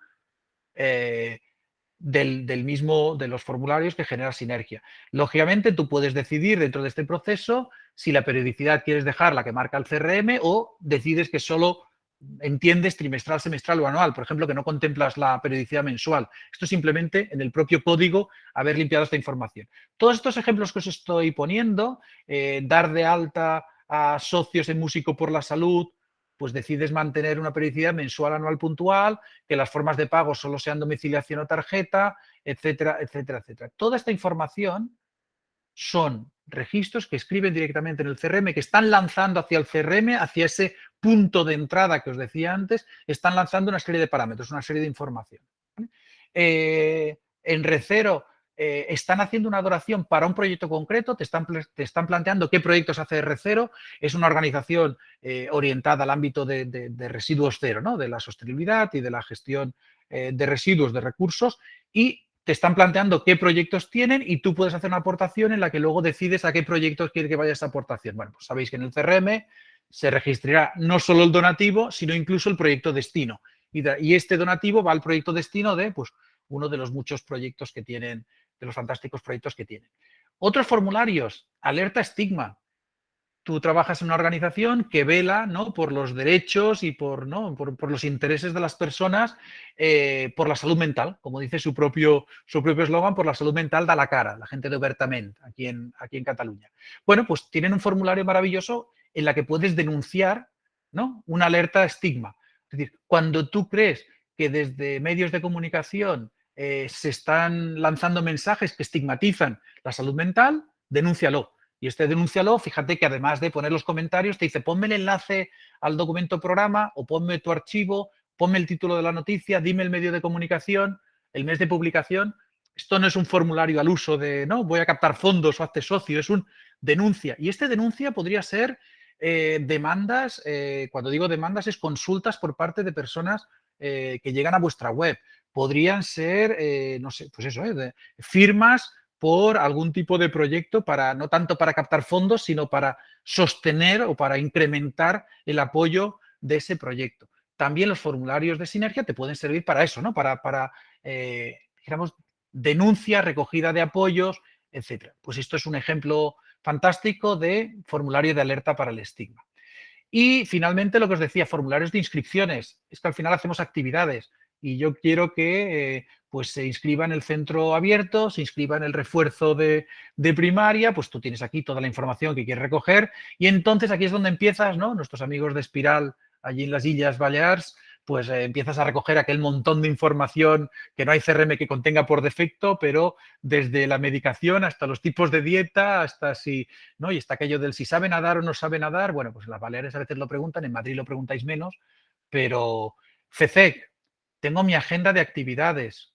Speaker 1: del mismo, de los formularios que genera Sinergia. Lógicamente, tú puedes decidir dentro de este proceso si la periodicidad quieres dejar la que marca el CRM o decides que solo entiendes trimestral, semestral o anual. Por ejemplo, que no contemplas la periodicidad mensual. Esto simplemente en el propio código haber limpiado esta información. Todos estos ejemplos que os estoy poniendo, dar de alta a socios en Músico por la Salud, pues decides mantener una periodicidad mensual, anual, puntual, que las formas de pago solo sean domiciliación o tarjeta, etcétera, etcétera, etcétera. Toda esta información son registros que escriben directamente en el CRM, que están lanzando hacia el CRM, hacia ese punto de entrada que os decía antes, están lanzando una serie de parámetros, una serie de información. En Recero están haciendo una adoración para un proyecto concreto, te están planteando qué proyectos hace Recero, es una organización orientada al ámbito de residuos cero, ¿no? De la sostenibilidad y de la gestión de residuos, de recursos, y te están planteando qué proyectos tienen y tú puedes hacer una aportación en la que luego decides a qué proyectos quiere que vaya esa aportación. Bueno, pues sabéis que en el CRM se registrará no solo el donativo, sino incluso el proyecto destino. Y este donativo va al proyecto destino de pues, uno de los muchos proyectos que tienen, de los fantásticos proyectos que tienen. Otros formularios, alerta estigma. Tú trabajas en una organización que vela, ¿no?, por los derechos y por, ¿no?, por los intereses de las personas, por la salud mental, como dice su propio eslogan, por la salud mental da la cara, la gente de Obertament, aquí en Cataluña. Bueno, pues tienen un formulario maravilloso en la que puedes denunciar, ¿no?, una alerta estigma. Es decir, cuando tú crees que desde medios de comunicación se están lanzando mensajes que estigmatizan la salud mental, denúncialo. Y este denúncialo, fíjate que además de poner los comentarios, te dice ponme el enlace al documento programa o ponme tu archivo, ponme el título de la noticia, dime el medio de comunicación, el mes de publicación. Esto no es un formulario al uso de, no, voy a captar fondos o hazte socio, es un denuncia. Y este denuncia podría ser demandas, cuando digo demandas es consultas por parte de personas que llegan a vuestra web. Podrían ser, no sé, pues eso, firmas por algún tipo de proyecto para, no tanto para captar fondos, sino para sostener o para incrementar el apoyo de ese proyecto. También los formularios de Sinergia te pueden servir para eso, ¿no? Para dijéramos, denuncia, recogida de apoyos, etcétera. Pues esto es un ejemplo fantástico de formulario de alerta para el estigma. Y finalmente lo que os decía, formularios de inscripciones. Es que al final hacemos actividades y yo quiero que pues se inscriba en el centro abierto, se inscriba en el refuerzo de primaria, pues tú tienes aquí toda la información que quieres recoger y entonces aquí es donde empiezas, ¿no? Nuestros amigos de Espiral, allí en las Islas Baleares, pues empiezas a recoger aquel montón de información que no hay CRM que contenga por defecto, pero desde la medicación hasta los tipos de dieta, hasta si, ¿no? Y está aquello del si sabe nadar o no sabe nadar, bueno, pues en las Baleares a veces lo preguntan, en Madrid lo preguntáis menos, pero FECEC, tengo mi agenda de actividades,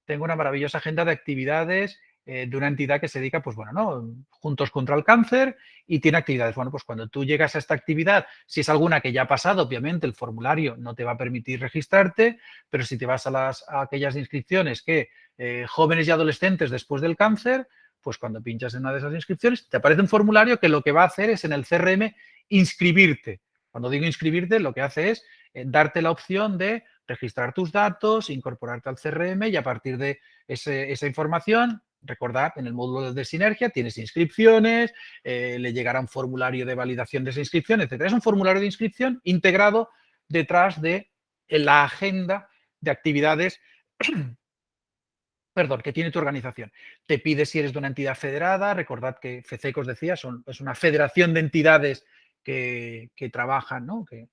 Speaker 1: tengo una maravillosa agenda de actividades de una entidad que se dedica, pues bueno, ¿no? Juntos contra el cáncer y tiene actividades. Bueno, pues cuando tú llegas a esta actividad, si es alguna que ya ha pasado, obviamente el formulario no te va a permitir registrarte, pero si te vas a aquellas inscripciones que jóvenes y adolescentes después del cáncer, pues cuando pinchas en una de esas inscripciones, te aparece un formulario que lo que va a hacer es en el CRM inscribirte. Cuando digo inscribirte, lo que hace es darte la opción de registrar tus datos, incorporarte al CRM y a partir de esa información recordad, en el módulo de Sinergia tienes inscripciones, le llegará un formulario de validación de esa inscripción, etc. Es un formulario de inscripción integrado detrás de la agenda de actividades perdón, que tiene tu organización. Te pide si eres de una entidad federada, recordad que FECEC, os decía, es una federación de entidades que trabajan, ¿no? Que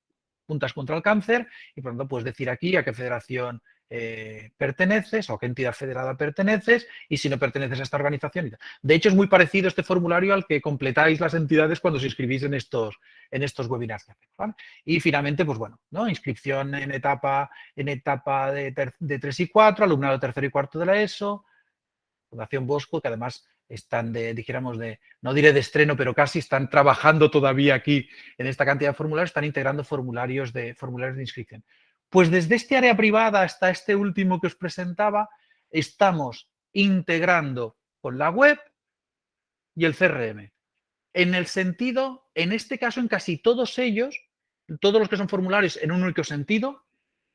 Speaker 1: juntas contra el cáncer, y por lo tanto puedes decir aquí a qué federación perteneces o a qué entidad federada perteneces y si no perteneces a esta organización. De hecho, es muy parecido este formulario al que completáis las entidades cuando os inscribís en estos webinars que hacemos, ¿vale? Y finalmente, pues bueno, ¿no? Inscripción en etapa de 3 y 4, alumnado tercero y cuarto de la ESO, Fundación Bosco, que además están dijéramos, no diré de estreno, pero casi están trabajando todavía aquí en esta cantidad de formularios, están integrando formularios de inscripción. Pues desde este área privada hasta este último que os presentaba, estamos integrando con la web y el CRM. En el sentido, en este caso, en casi todos ellos, todos los que son formularios en un único sentido,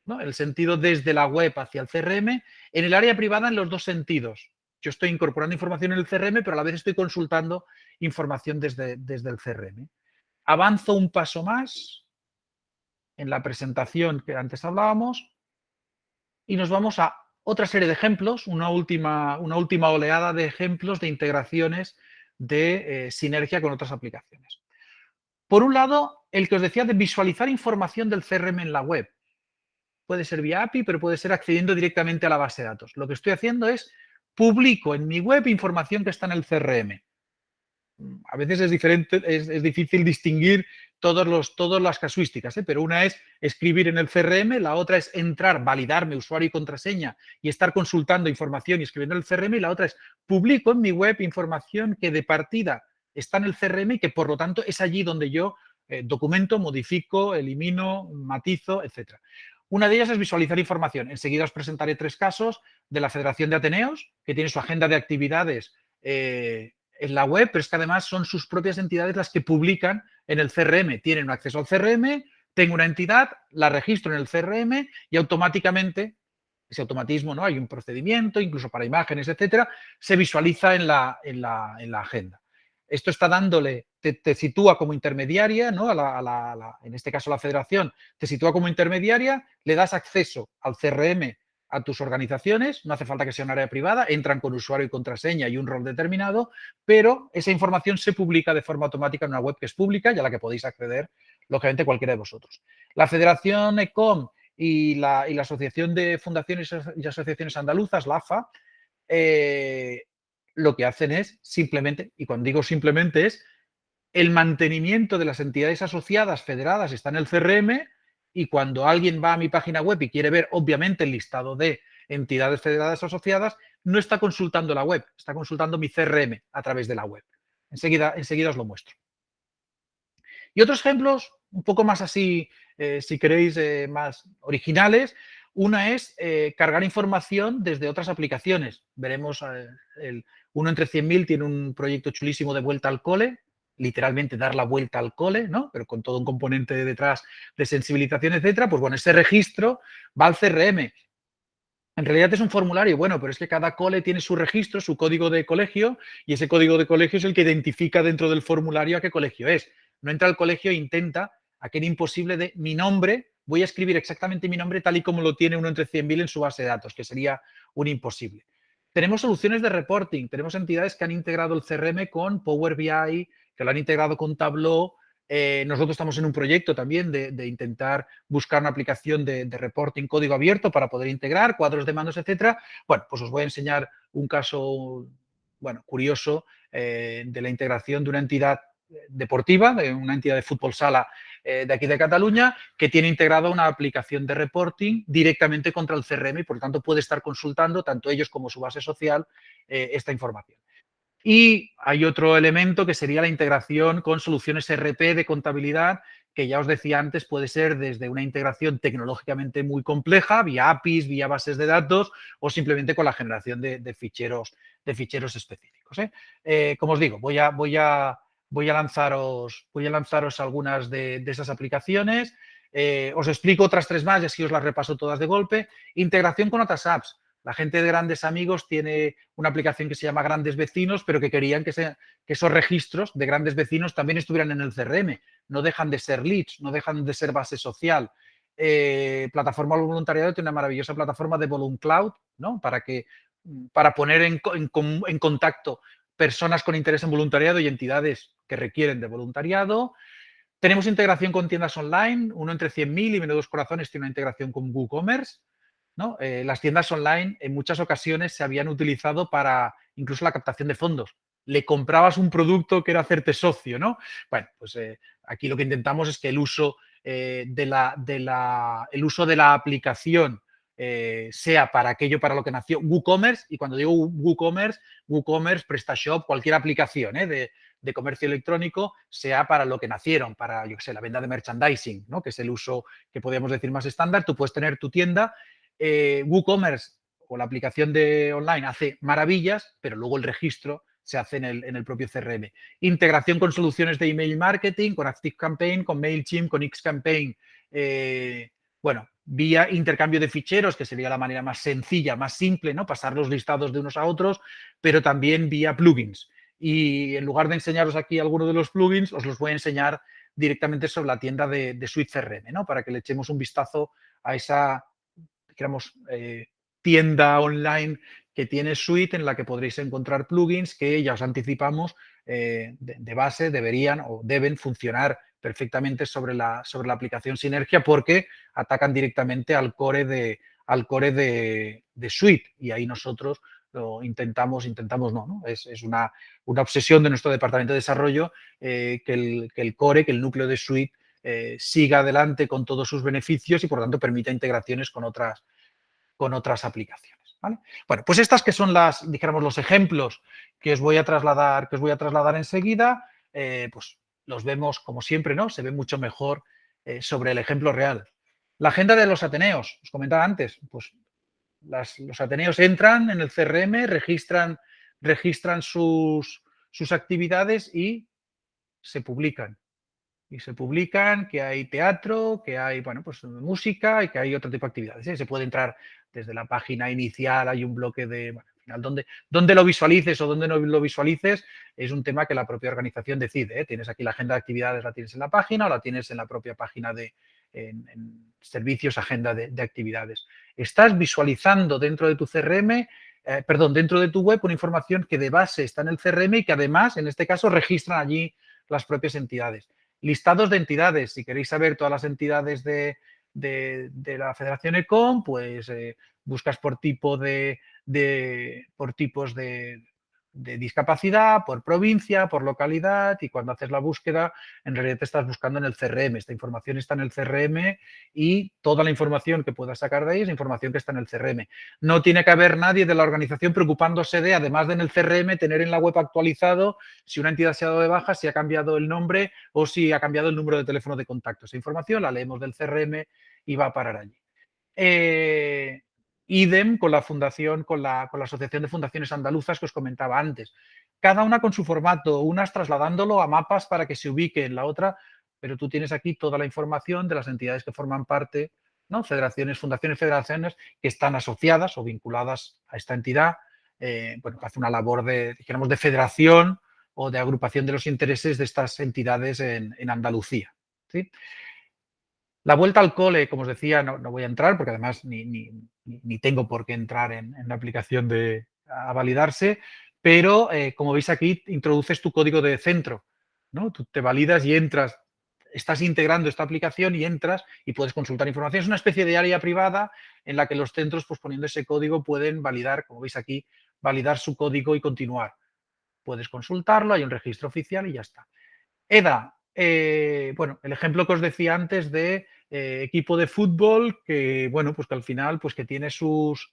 Speaker 1: ¿no? El sentido desde la web hacia el CRM, en el área privada en los dos sentidos. Yo estoy incorporando información en el CRM, pero a la vez estoy consultando información desde el CRM. Avanzo un paso más en la presentación que antes hablábamos y nos vamos a otra serie de ejemplos, una última oleada de ejemplos de integraciones de sinergia con otras aplicaciones. Por un lado, el que os decía de visualizar información del CRM en la web. Puede ser vía API, pero puede ser accediendo directamente a la base de datos. Lo que estoy haciendo es publico en mi web información que está en el CRM. A veces es difícil distinguir todas las casuísticas, pero una es escribir en el CRM, la otra es entrar, validarme usuario y contraseña y estar consultando información y escribiendo en el CRM, y la otra es publico en mi web información que de partida está en el CRM y que por lo tanto es allí donde yo documento, modifico, elimino, matizo, etc. Una de ellas es visualizar información. Enseguida os presentaré 3 casos de la Federación de Ateneos, que tiene su agenda de actividades en la web, pero es que además son sus propias entidades las que publican en el CRM. Tienen un acceso al CRM, tengo una entidad, la registro en el CRM y automáticamente, ese automatismo, ¿no? Hay un procedimiento, incluso para imágenes, etcétera, se visualiza en la agenda. Esto está dándole, te sitúa como intermediaria, ¿no? En este caso la federación, te sitúa como intermediaria, le das acceso al CRM a tus organizaciones, no hace falta que sea un área privada, entran con usuario y contraseña y un rol determinado, pero esa información se publica de forma automática en una web que es pública y a la que podéis acceder, lógicamente, cualquiera de vosotros. La Federación ECOM y la Asociación de Fundaciones y Asociaciones Andaluzas, la AFA, lo que hacen es simplemente, y cuando digo simplemente es, el mantenimiento de las entidades asociadas, federadas, está en el CRM, y cuando alguien va a mi página web y quiere ver, obviamente, el listado de entidades federadas asociadas, no está consultando la web, está consultando mi CRM a través de la web. Enseguida os lo muestro. Y otros ejemplos, un poco más así, si queréis, más originales. Una es cargar información desde otras aplicaciones. Veremos, uno entre 100.000 tiene un proyecto chulísimo de vuelta al cole, literalmente dar la vuelta al cole, ¿no? Pero con todo un componente detrás de sensibilización, etcétera. Pues bueno, ese registro va al CRM. En realidad es un formulario, bueno, pero es que cada cole tiene su registro, su código de colegio, y ese código de colegio es el que identifica dentro del formulario a qué colegio es. No entra al colegio e intenta aquel imposible de mi nombre, voy a escribir exactamente mi nombre tal y como lo tiene uno entre 100.000 en su base de datos, que sería un imposible. Tenemos soluciones de reporting, tenemos entidades que han integrado el CRM con Power BI, que lo han integrado con Tableau. Nosotros estamos en un proyecto también de intentar buscar una aplicación de reporting código abierto para poder integrar cuadros de mandos, etcétera. Bueno, pues os voy a enseñar un caso, bueno, curioso de la integración de una entidad deportiva, de una entidad de fútbol sala de aquí de Cataluña, que tiene integrada una aplicación de reporting directamente contra el CRM y, por lo tanto, puede estar consultando, tanto ellos como su base social, esta información. Y hay otro elemento que sería la integración con soluciones ERP de contabilidad, que ya os decía antes, puede ser desde una integración tecnológicamente muy compleja, vía APIs, vía bases de datos o simplemente con la generación de ficheros específicos. Como os digo, voy a lanzaros algunas de esas aplicaciones. Os explico otras 3 más y así os las repaso todas de golpe. Integración con otras apps. La gente de Grandes Amigos tiene una aplicación que se llama Grandes Vecinos, pero que querían que esos registros de grandes vecinos también estuvieran en el CRM. No dejan de ser leads, no dejan de ser base social. Plataforma Voluntariado tiene una maravillosa plataforma de VolunCloud, ¿no? Para poner en contacto personas con interés en voluntariado y entidades que requieren de voluntariado. Tenemos integración con tiendas online, uno entre 100.000 y Menudos Corazones tiene una integración con WooCommerce, ¿no? Las tiendas online en muchas ocasiones se habían utilizado para incluso la captación de fondos. Le comprabas un producto que era hacerte socio, ¿no? Bueno, pues aquí lo que intentamos es que el uso de la aplicación sea para aquello para lo que nació WooCommerce, y cuando digo WooCommerce, PrestaShop, cualquier aplicación de comercio electrónico, sea para lo que nacieron, para, yo qué sé, la venta de merchandising, ¿no? Que es el uso que podríamos decir más estándar. Tú puedes tener tu tienda, WooCommerce o la aplicación de online hace maravillas, pero luego el registro se hace en el propio CRM. Integración con soluciones de email marketing, con ActiveCampaign, con MailChimp, con Xcampaign. Bueno, vía intercambio de ficheros, que sería la manera más sencilla, más simple, ¿no? Pasar los listados de unos a otros, pero también vía plugins. Y en lugar de enseñaros aquí algunos de los plugins, os los voy a enseñar directamente sobre la tienda de Suite CRM, ¿no? Para que le echemos un vistazo a esa, digamos, tienda online que tiene Suite, en la que podréis encontrar plugins que ya os anticipamos de base deberían o deben funcionar perfectamente sobre la aplicación Sinergia, porque atacan directamente al core de Suite, y ahí nosotros lo intentamos no, ¿no? Es una obsesión de nuestro departamento de desarrollo que el core, que el núcleo de Suite siga adelante con todos sus beneficios y, por lo tanto, permita integraciones con otras aplicaciones, ¿vale? Bueno, pues estas que son dijéramos, los ejemplos que os voy a trasladar enseguida, pues los vemos como siempre, ¿no? Se ve mucho mejor sobre el ejemplo real. La agenda de los Ateneos, os comentaba antes, pues los Ateneos entran en el CRM, registran sus actividades y se publican. Que hay teatro, que hay, bueno, pues música y que hay otro tipo de actividades, ¿eh? Se puede entrar desde la página inicial, hay un bloque de, bueno, al final, donde lo visualices o donde no lo visualices es un tema que la propia organización decide, ¿eh? Tienes aquí la agenda de actividades, la tienes en la página o la tienes en la propia página en servicios, agenda de actividades. Estás visualizando dentro de tu CRM, dentro de tu web, una información que de base está en el CRM y que además, en este caso, registran allí las propias entidades. Listados de entidades. Si queréis saber todas las entidades de la Federación ECOM, pues buscas por tipos de discapacidad, por provincia, por localidad, y cuando haces la búsqueda, en realidad te estás buscando en el CRM. Esta información está en el CRM y toda la información que puedas sacar de ahí es información que está en el CRM. No tiene que haber nadie de la organización preocupándose de, además de en el CRM, tener en la web actualizado si una entidad se ha dado de baja, si ha cambiado el nombre o si ha cambiado el número de teléfono de contacto. Esa información la leemos del CRM y va a parar allí. Idem con la fundación, con la Asociación de Fundaciones Andaluzas que os comentaba antes. Cada una con su formato, unas trasladándolo a mapas para que se ubique en la otra, pero tú tienes aquí toda la información de las entidades que forman parte, ¿no? Federaciones, fundaciones, federaciones que están asociadas o vinculadas a esta entidad, bueno, que hace una labor dijéramos, de federación o de agrupación de los intereses de estas entidades en Andalucía, ¿sí? La vuelta al cole, como os decía, no voy a entrar porque además ni tengo por qué entrar en la aplicación a validarse, pero como veis aquí, introduces tu código de centro, ¿no? Tú te validas y entras, estás integrando esta aplicación y entras y puedes consultar información. Es una especie de área privada en la que los centros, pues poniendo ese código, pueden validar, como veis aquí, validar su código y continuar. Puedes consultarlo, hay un registro oficial y ya está. EDA, bueno, el ejemplo que os decía antes de equipo de fútbol que, bueno, pues que al final, pues que tiene sus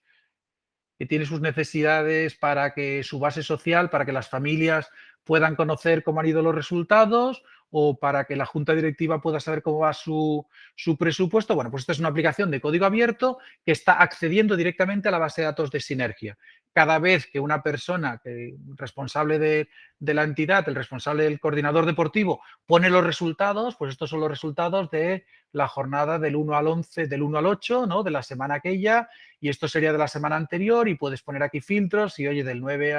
Speaker 1: necesidades para que su base social, para que las familias puedan conocer cómo han ido los resultados o para que la junta directiva pueda saber cómo va su presupuesto. Bueno, pues esta es una aplicación de código abierto que está accediendo directamente a la base de datos de Sinergia. cada vez que una persona responsable de la entidad, el responsable del coordinador deportivo, pone los resultados, pues estos son los resultados de la jornada del 1 al 11, del 1 al 8, ¿no? De la semana aquella, y esto sería de la semana anterior, y puedes poner aquí filtros, y oye, del 9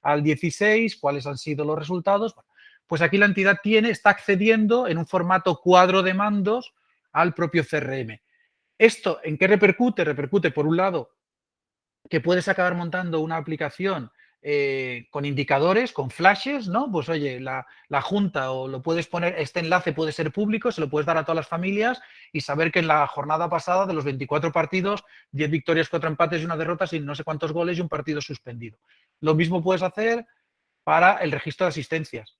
Speaker 1: al 16, ¿cuáles han sido los resultados? Bueno, pues aquí la entidad está accediendo en un formato cuadro de mandos al propio CRM. ¿Esto en qué repercute? Repercute, por un lado, que puedes acabar montando una aplicación con indicadores, con flashes, ¿no? Pues oye, la junta, o lo puedes poner, este enlace puede ser público, se lo puedes dar a todas las familias y saber que en la jornada pasada de los 24 partidos, 10 victorias, 4 empates y una derrota sin no sé cuántos goles y un partido suspendido. Lo mismo puedes hacer para el registro de asistencias.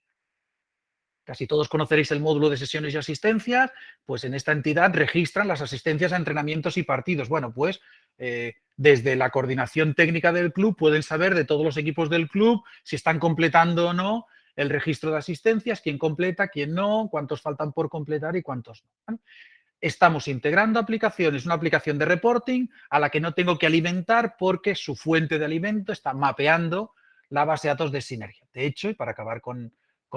Speaker 1: Casi todos conoceréis el módulo de sesiones y asistencias, pues en esta entidad registran las asistencias a entrenamientos y partidos. Bueno, pues desde la coordinación técnica del club pueden saber de todos los equipos del club si están completando o no el registro de asistencias, quién completa, quién no, cuántos faltan por completar y cuántos no. Estamos integrando aplicaciones, una aplicación de reporting a la que no tengo que alimentar porque su fuente de alimento está mapeando la base de datos de Sinergia. De hecho, y para acabar con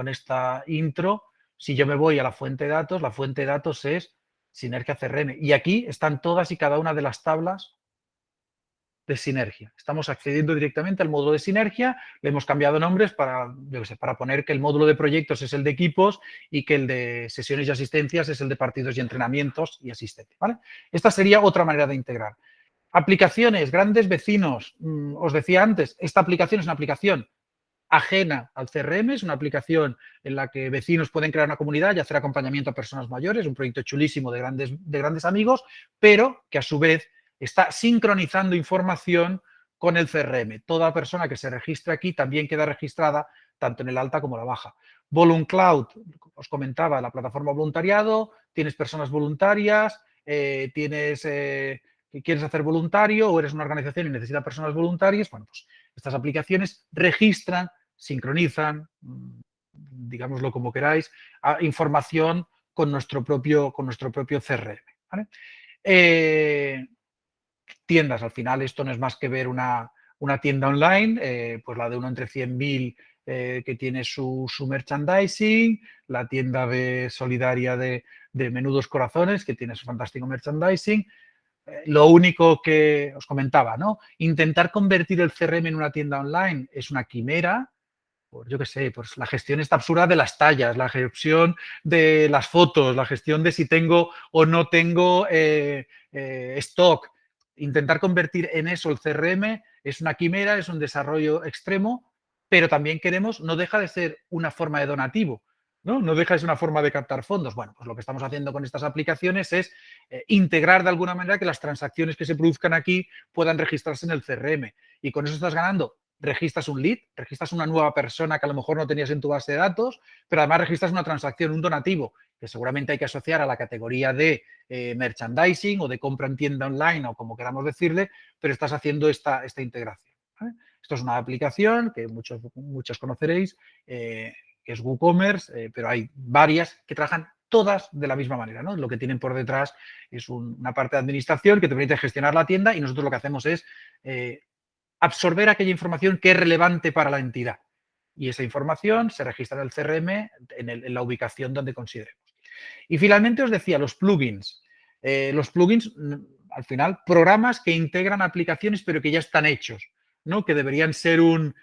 Speaker 1: esta intro, si yo me voy a la fuente de datos es Sinergia CRM. Y aquí están todas y cada una de las tablas de Sinergia. Estamos accediendo directamente al módulo de Sinergia, le hemos cambiado nombres para, yo qué sé, para poner que el módulo de proyectos es el de equipos y que el de sesiones y asistencias es el de partidos y entrenamientos y asistencia, ¿vale? Esta sería otra manera de integrar. Aplicaciones, grandes vecinos. Os decía antes, esta aplicación es una aplicación ajena al CRM, es una aplicación en la que vecinos pueden crear una comunidad y hacer acompañamiento a personas mayores, un proyecto chulísimo de grandes amigos, pero que a su vez está sincronizando información con el CRM. Toda persona que se registre aquí también queda registrada tanto en el alta como la baja. VolunCloud, os comentaba, la plataforma voluntariado, tienes personas voluntarias, quieres hacer voluntario o eres una organización y necesitas personas voluntarias, bueno, pues estas aplicaciones registran, sincronizan, digámoslo como queráis, información con nuestro propio CRM. ¿Vale? Tiendas, al final esto no es más que ver una tienda online, pues la de uno entre 100.000 que tiene su merchandising, la tienda solidaria de Menudos Corazones que tiene su fantástico merchandising. Lo único que os comentaba, ¿no? Intentar convertir el CRM en una tienda online es una quimera. Pues yo qué sé, pues la gestión está absurda de las tallas, la gestión de las fotos, la gestión de si tengo o no tengo stock. Intentar convertir en eso el CRM es una quimera, es un desarrollo extremo, pero también queremos, no deja de ser una forma de donativo, ¿no? No deja de ser una forma de captar fondos. Bueno, pues lo que estamos haciendo con estas aplicaciones es integrar de alguna manera que las transacciones que se produzcan aquí puedan registrarse en el CRM. Y con eso estás ganando. Registras un lead, registras una nueva persona que a lo mejor no tenías en tu base de datos, pero además registras una transacción, un donativo, que seguramente hay que asociar a la categoría de merchandising o de compra en tienda online o como queramos decirle, pero estás haciendo esta integración. ¿Vale? Esto es una aplicación que muchos conoceréis, que es WooCommerce, pero hay varias que trabajan todas de la misma manera, ¿no? Lo que tienen por detrás es una parte de administración que te permite gestionar la tienda y nosotros lo que hacemos es absorber aquella información que es relevante para la entidad. Y esa información se registra en el CRM en la ubicación donde consideremos. Y finalmente os decía, los plugins. Los plugins, al final, programas que integran aplicaciones pero que ya están hechos, ¿no? Que deberían ser un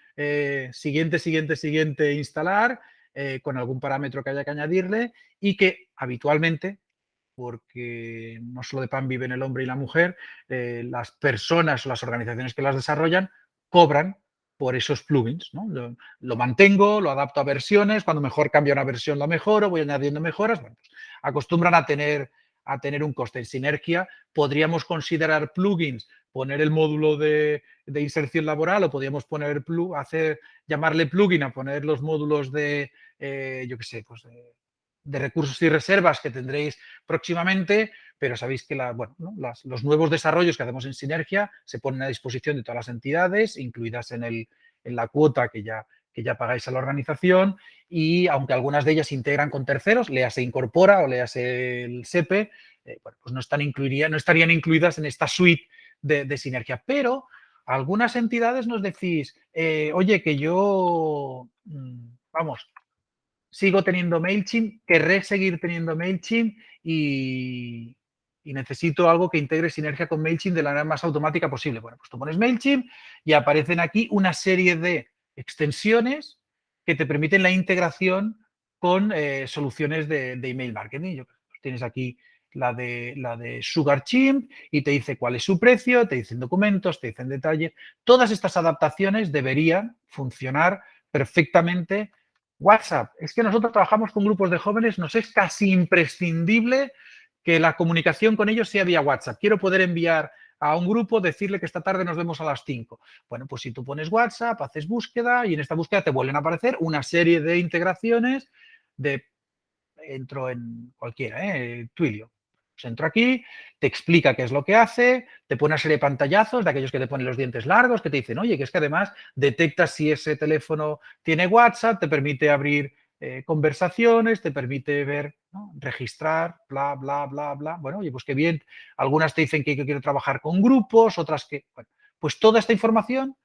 Speaker 1: siguiente, instalar, con algún parámetro que haya que añadirle y que habitualmente, porque no solo de pan viven el hombre y la mujer, las personas o las organizaciones que las desarrollan cobran por esos plugins, ¿no? Lo mantengo, lo adapto a versiones, cuando mejor cambia una versión la mejoro, voy añadiendo mejoras, bueno, pues acostumbran a tener un coste. En Sinergia podríamos considerar plugins, poner el módulo de inserción laboral o podríamos llamarle plugin a poner los módulos de, yo qué sé, pues de recursos y reservas que tendréis próximamente, pero sabéis que los nuevos desarrollos que hacemos en Sinergia se ponen a disposición de todas las entidades, incluidas en la cuota que ya pagáis a la organización, y aunque algunas de ellas se integran con terceros, léase Incorpora o léase el SEPE, pues no estarían incluidas en esta suite de Sinergia. Pero Algunas entidades nos decís, oye, que yo, vamos, sigo teniendo MailChimp, querré seguir teniendo MailChimp y necesito algo que integre sinergia con MailChimp de la manera más automática posible. Bueno, pues tú pones MailChimp y aparecen aquí una serie de extensiones que te permiten la integración con soluciones de email marketing. Tienes aquí la de SugarChimp y te dice cuál es su precio, te dicen documentos, te dicen detalles. Todas estas adaptaciones deberían funcionar perfectamente. WhatsApp, es que nosotros trabajamos con grupos de jóvenes, nos es casi imprescindible que la comunicación con ellos sea vía WhatsApp. Quiero poder enviar a un grupo, decirle que esta tarde nos vemos a las 5. Bueno, pues si tú pones WhatsApp, haces búsqueda y en esta búsqueda te vuelven a aparecer una serie de integraciones de, entro en cualquiera, Twilio. Pues entro aquí, te explica qué es lo que hace, te pone una serie de pantallazos de aquellos que te ponen los dientes largos, que te dicen, oye, que es que además detecta si ese teléfono tiene WhatsApp, te permite abrir conversaciones, te permite ver, ¿no? Registrar, bla, bla, bla, bla. Bueno, oye, pues qué bien. Algunas te dicen que quiero trabajar con grupos, otras que... Bueno, pues toda esta información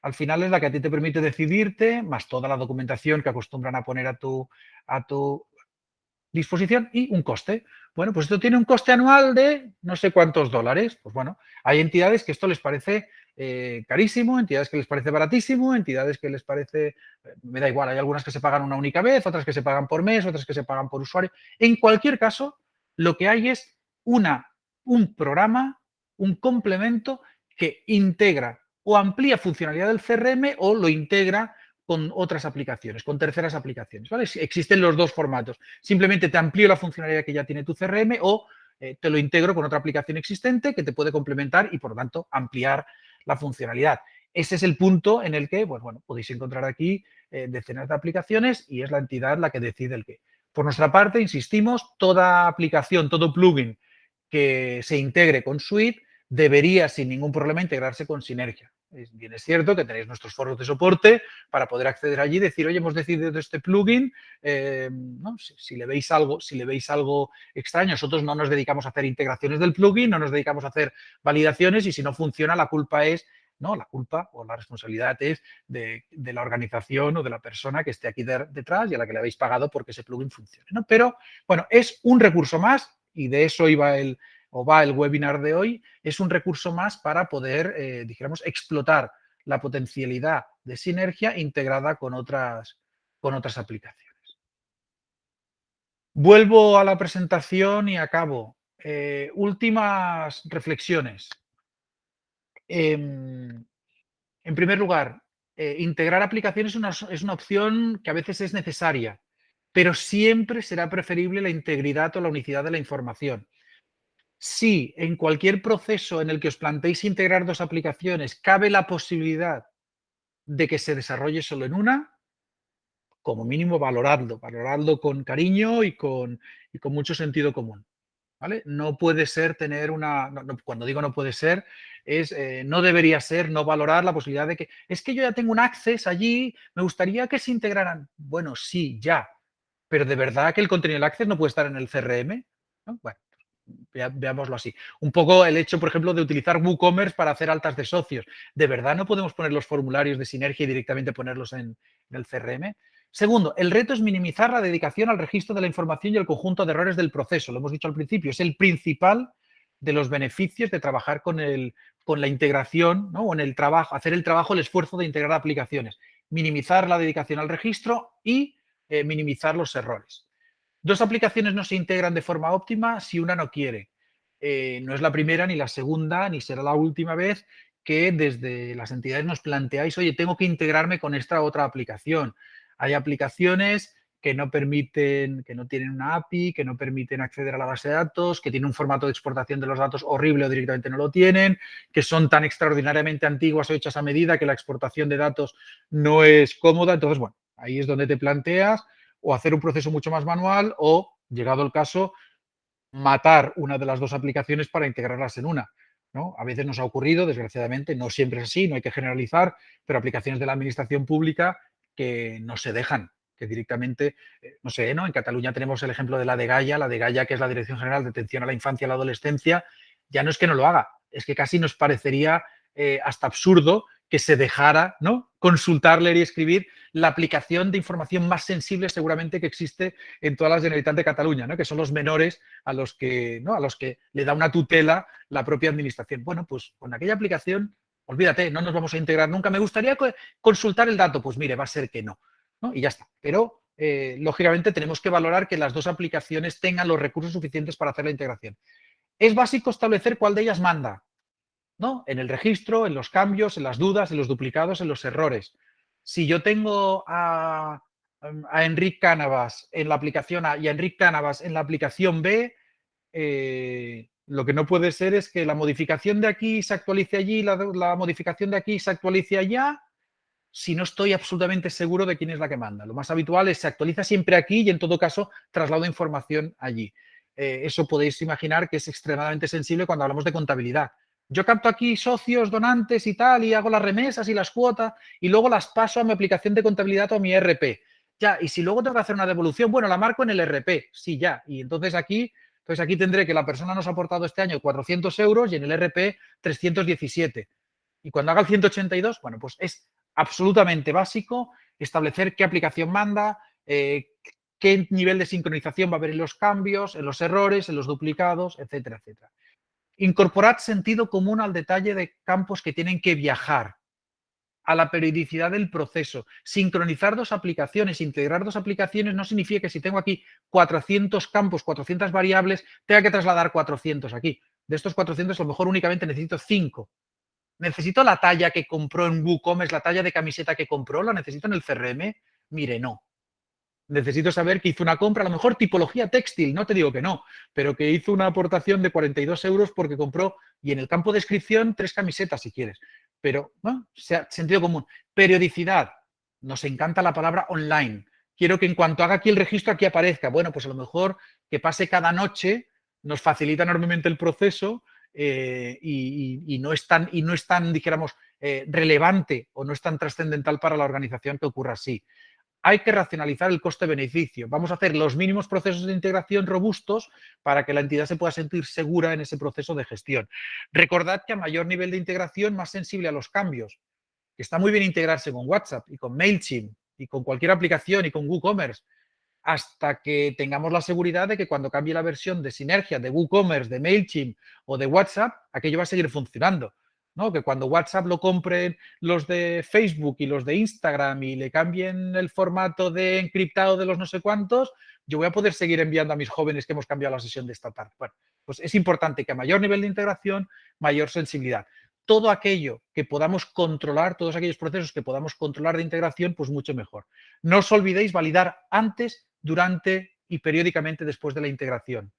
Speaker 1: al final es la que a ti te permite decidirte, más toda la documentación que acostumbran a poner a tu disposición y un coste. Bueno, pues esto tiene un coste anual de no sé cuántos dólares. Pues bueno, hay entidades que esto les parece carísimo, entidades que les parece baratísimo, entidades que les parece, me da igual, hay algunas que se pagan una única vez, otras que se pagan por mes, otras que se pagan por usuario. En cualquier caso, lo que hay es un programa, un complemento que integra o amplía funcionalidad del CRM o lo integra con otras aplicaciones, con terceras aplicaciones. ¿Vale? Existen los dos formatos. Simplemente te amplío la funcionalidad que ya tiene tu CRM o te lo integro con otra aplicación existente que te puede complementar y, por lo tanto, ampliar la funcionalidad. Ese es el punto en el que, pues bueno, podéis encontrar aquí decenas de aplicaciones y es la entidad la que decide el qué. Por nuestra parte, insistimos, toda aplicación, todo plugin que se integre con Suite debería sin ningún problema integrarse con Sinergia. Bien es cierto que tenéis nuestros foros de soporte para poder acceder allí y decir, oye, hemos decidido este plugin, ¿no? Si le veis algo extraño, nosotros no nos dedicamos a hacer integraciones del plugin, no nos dedicamos a hacer validaciones y si no funciona, la culpa es, no, la culpa o la responsabilidad es de la organización o de la persona que esté aquí detrás y a la que le habéis pagado porque ese plugin funcione, ¿no? Pero, bueno, es un recurso más y de eso va el webinar de hoy, es un recurso más para poder, dijéramos, explotar la potencialidad de sinergia integrada con otras aplicaciones. Vuelvo a la presentación y acabo. Últimas reflexiones. En primer lugar, integrar aplicaciones es una opción que a veces es necesaria, pero siempre será preferible la integridad o la unicidad de la información. Si en cualquier proceso en el que os planteéis integrar dos aplicaciones cabe la posibilidad de que se desarrolle solo en una, como mínimo valoradlo con cariño y con mucho sentido común. ¿Vale? No puede ser tener una, cuando digo no puede ser, es no debería ser no valorar la posibilidad de que, es que yo ya tengo un access allí, me gustaría que se integraran. Bueno, sí, ya, pero de verdad que el contenido del access no puede estar en el CRM, ¿no? Bueno, veámoslo así. Un poco el hecho, por ejemplo, de utilizar WooCommerce para hacer altas de socios. ¿De verdad no podemos poner los formularios de sinergia y directamente ponerlos en el CRM? Segundo, el reto es minimizar la dedicación al registro de la información y el conjunto de errores del proceso. Lo hemos dicho al principio, es el principal de los beneficios de trabajar con la integración, ¿no? O en el trabajo, hacer el trabajo, el esfuerzo de integrar aplicaciones. Minimizar la dedicación al registro y minimizar los errores. Dos aplicaciones no se integran de forma óptima si una no quiere. No es la primera ni la segunda ni será la última vez que desde las entidades nos planteáis, oye, tengo que integrarme con esta otra aplicación. Hay aplicaciones que no permiten, que no tienen una API, que no permiten acceder a la base de datos, que tienen un formato de exportación de los datos horrible o directamente no lo tienen, que son tan extraordinariamente antiguas o hechas a medida que la exportación de datos no es cómoda. Entonces, bueno, ahí es donde te planteas o hacer un proceso mucho más manual o, llegado el caso, matar una de las dos aplicaciones para integrarlas en una, ¿no? A veces nos ha ocurrido, desgraciadamente, no siempre es así, no hay que generalizar, pero aplicaciones de la administración pública que no se dejan, que directamente, no sé, ¿no? En Cataluña tenemos el ejemplo de la de Gaia, que es la Dirección General de Atención a la Infancia y la Adolescencia, ya no es que no lo haga, es que casi nos parecería hasta absurdo que se dejara, ¿no?, consultar, leer y escribir la aplicación de información más sensible seguramente que existe en todas las Generalitat de Cataluña, ¿no?, que son los menores a los que, ¿no?, a los que le da una tutela la propia administración. Bueno, pues con aquella aplicación, olvídate, no nos vamos a integrar nunca. Me gustaría consultar el dato, pues mire, va a ser que no, ¿no? Y ya está. Pero, lógicamente, tenemos que valorar que las dos aplicaciones tengan los recursos suficientes para hacer la integración. Es básico establecer cuál de ellas manda, ¿no? En el registro, en los cambios, en las dudas, en los duplicados, en los errores. Si yo tengo a Enric Cánovas en la aplicación A y a Enric Cánovas en la aplicación B, lo que no puede ser es que la modificación de aquí se actualice allí, la modificación de aquí se actualice allá, si no estoy absolutamente seguro de quién es la que manda. Lo más habitual es se actualiza siempre aquí y en todo caso traslado información allí. Eso podéis imaginar que es extremadamente sensible cuando hablamos de contabilidad. Yo capto aquí socios, donantes y tal, y hago las remesas y las cuotas, y luego las paso a mi aplicación de contabilidad o a mi ERP. Ya, y si luego tengo que hacer una devolución, bueno, la marco en el ERP. Sí, ya. Y entonces aquí tendré que la persona nos ha aportado este año 400 euros y en el ERP 317. Y cuando haga el 182, bueno, pues es absolutamente básico establecer qué aplicación manda, qué nivel de sincronización va a haber en los cambios, en los errores, en los duplicados, etcétera, etcétera. Incorporad sentido común al detalle de campos que tienen que viajar, a la periodicidad del proceso. Sincronizar dos aplicaciones, integrar dos aplicaciones no significa que si tengo aquí 400 campos, 400 variables, tenga que trasladar 400 aquí. De estos 400 a lo mejor únicamente necesito 5. ¿Necesito la talla que compró en WooCommerce, la talla de camiseta que compró? ¿La necesito en el CRM? Mire, no. Necesito saber que hizo una compra, a lo mejor tipología textil, no te digo que no, pero que hizo una aportación de 42 euros porque compró, y en el campo de descripción, 3 camisetas si quieres. Pero, bueno, sentido común. Periodicidad. Nos encanta la palabra online. Quiero que en cuanto haga aquí el registro, aquí aparezca. Bueno, pues a lo mejor que pase cada noche nos facilita enormemente el proceso y no es tan, dijéramos, relevante o no es tan trascendental para la organización que ocurra así. Hay que racionalizar el coste-beneficio. Vamos a hacer los mínimos procesos de integración robustos para que la entidad se pueda sentir segura en ese proceso de gestión. Recordad que a mayor nivel de integración, más sensible a los cambios. Que está muy bien integrarse con WhatsApp y con MailChimp y con cualquier aplicación y con WooCommerce, hasta que tengamos la seguridad de que cuando cambie la versión de Sinergia, de WooCommerce, de MailChimp o de WhatsApp, aquello va a seguir funcionando. ¿No? Que cuando WhatsApp lo compren los de Facebook y los de Instagram y le cambien el formato de encriptado de los no sé cuántos, yo voy a poder seguir enviando a mis jóvenes que hemos cambiado la sesión de esta tarde. Bueno, pues es importante que a mayor nivel de integración, mayor sensibilidad. Todo aquello que podamos controlar, todos aquellos procesos que podamos controlar de integración, pues mucho mejor. No os olvidéis validar antes, durante y periódicamente después de la integración.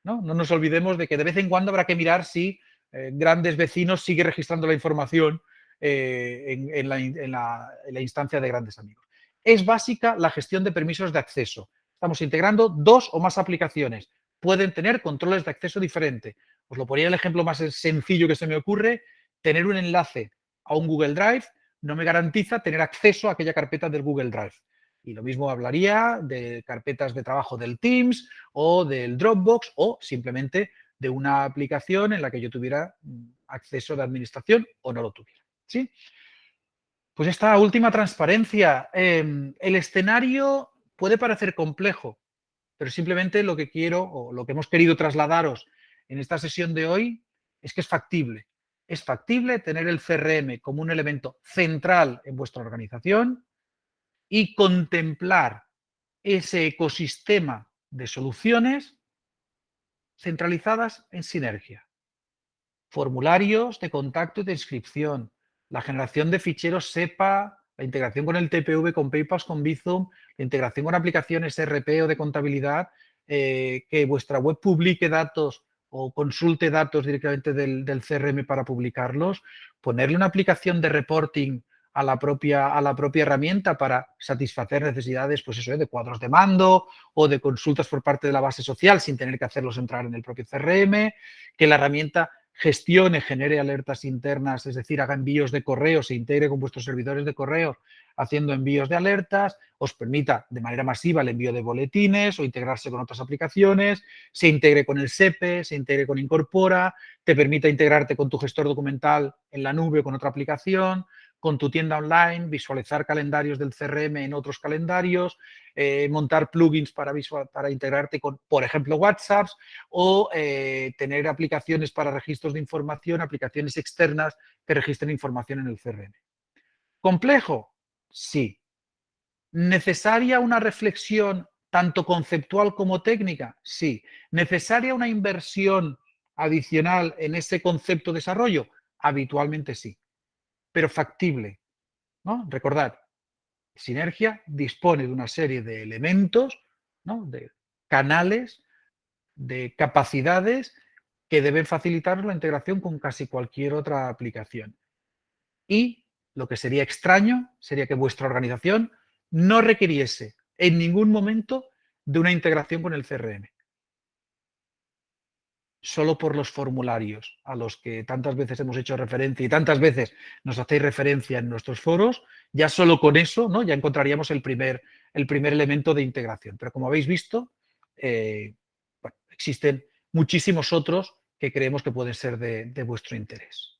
Speaker 1: No nos olvidemos de que de vez en cuando habrá que mirar si Grandes Vecinos sigue registrando la información en la instancia de Grandes Amigos. Es básica la gestión de permisos de acceso. Estamos integrando 2 o más aplicaciones. Pueden tener controles de acceso diferentes. Os lo ponía el ejemplo más sencillo que se me ocurre. Tener un enlace a un Google Drive no me garantiza tener acceso a aquella carpeta del Google Drive. Y lo mismo hablaría de carpetas de trabajo del Teams o del Dropbox o simplemente de una aplicación en la que yo tuviera acceso de administración o no lo tuviera. ¿Sí? Pues esta última transparencia. El escenario puede parecer complejo, pero simplemente lo que quiero o lo que hemos querido trasladaros en esta sesión de hoy es que es factible. Es factible tener el CRM como un elemento central en vuestra organización y contemplar ese ecosistema de soluciones centralizadas en sinergia. Formularios de contacto y de inscripción, la generación de ficheros SEPA, la integración con el TPV, con PayPal, con Bizum, la integración con aplicaciones RP o de contabilidad, que vuestra web publique datos o consulte datos directamente del CRM para publicarlos, ponerle una aplicación de reporting a la propia herramienta para satisfacer necesidades, pues eso, de cuadros de mando o de consultas por parte de la base social sin tener que hacerlos entrar en el propio CRM, que la herramienta gestione, genere alertas internas, es decir, haga envíos de correo, se integre con vuestros servidores de correo haciendo envíos de alertas, os permita de manera masiva el envío de boletines o integrarse con otras aplicaciones, se integre con el SEPE, se integre con Incorpora, te permita integrarte con tu gestor documental en la nube con otra aplicación, con tu tienda online, visualizar calendarios del CRM en otros calendarios, montar plugins para integrarte con, por ejemplo, WhatsApp o tener aplicaciones para registros de información, aplicaciones externas que registren información en el CRM. ¿Complejo? Sí. ¿Necesaria una reflexión tanto conceptual como técnica? Sí. ¿Necesaria una inversión adicional en ese concepto de desarrollo? Habitualmente sí, pero factible, ¿no? Recordad, Sinergia dispone de una serie de elementos, ¿no? De canales, de capacidades que deben facilitar la integración con casi cualquier otra aplicación. Y lo que sería extraño sería que vuestra organización no requiriese en ningún momento de una integración con el CRM, solo por los formularios a los que tantas veces hemos hecho referencia y tantas veces nos hacéis referencia en nuestros foros, ya solo con eso, ¿no? Ya encontraríamos el primer elemento de integración. Pero como habéis visto, bueno, existen muchísimos otros que creemos que pueden ser de vuestro interés.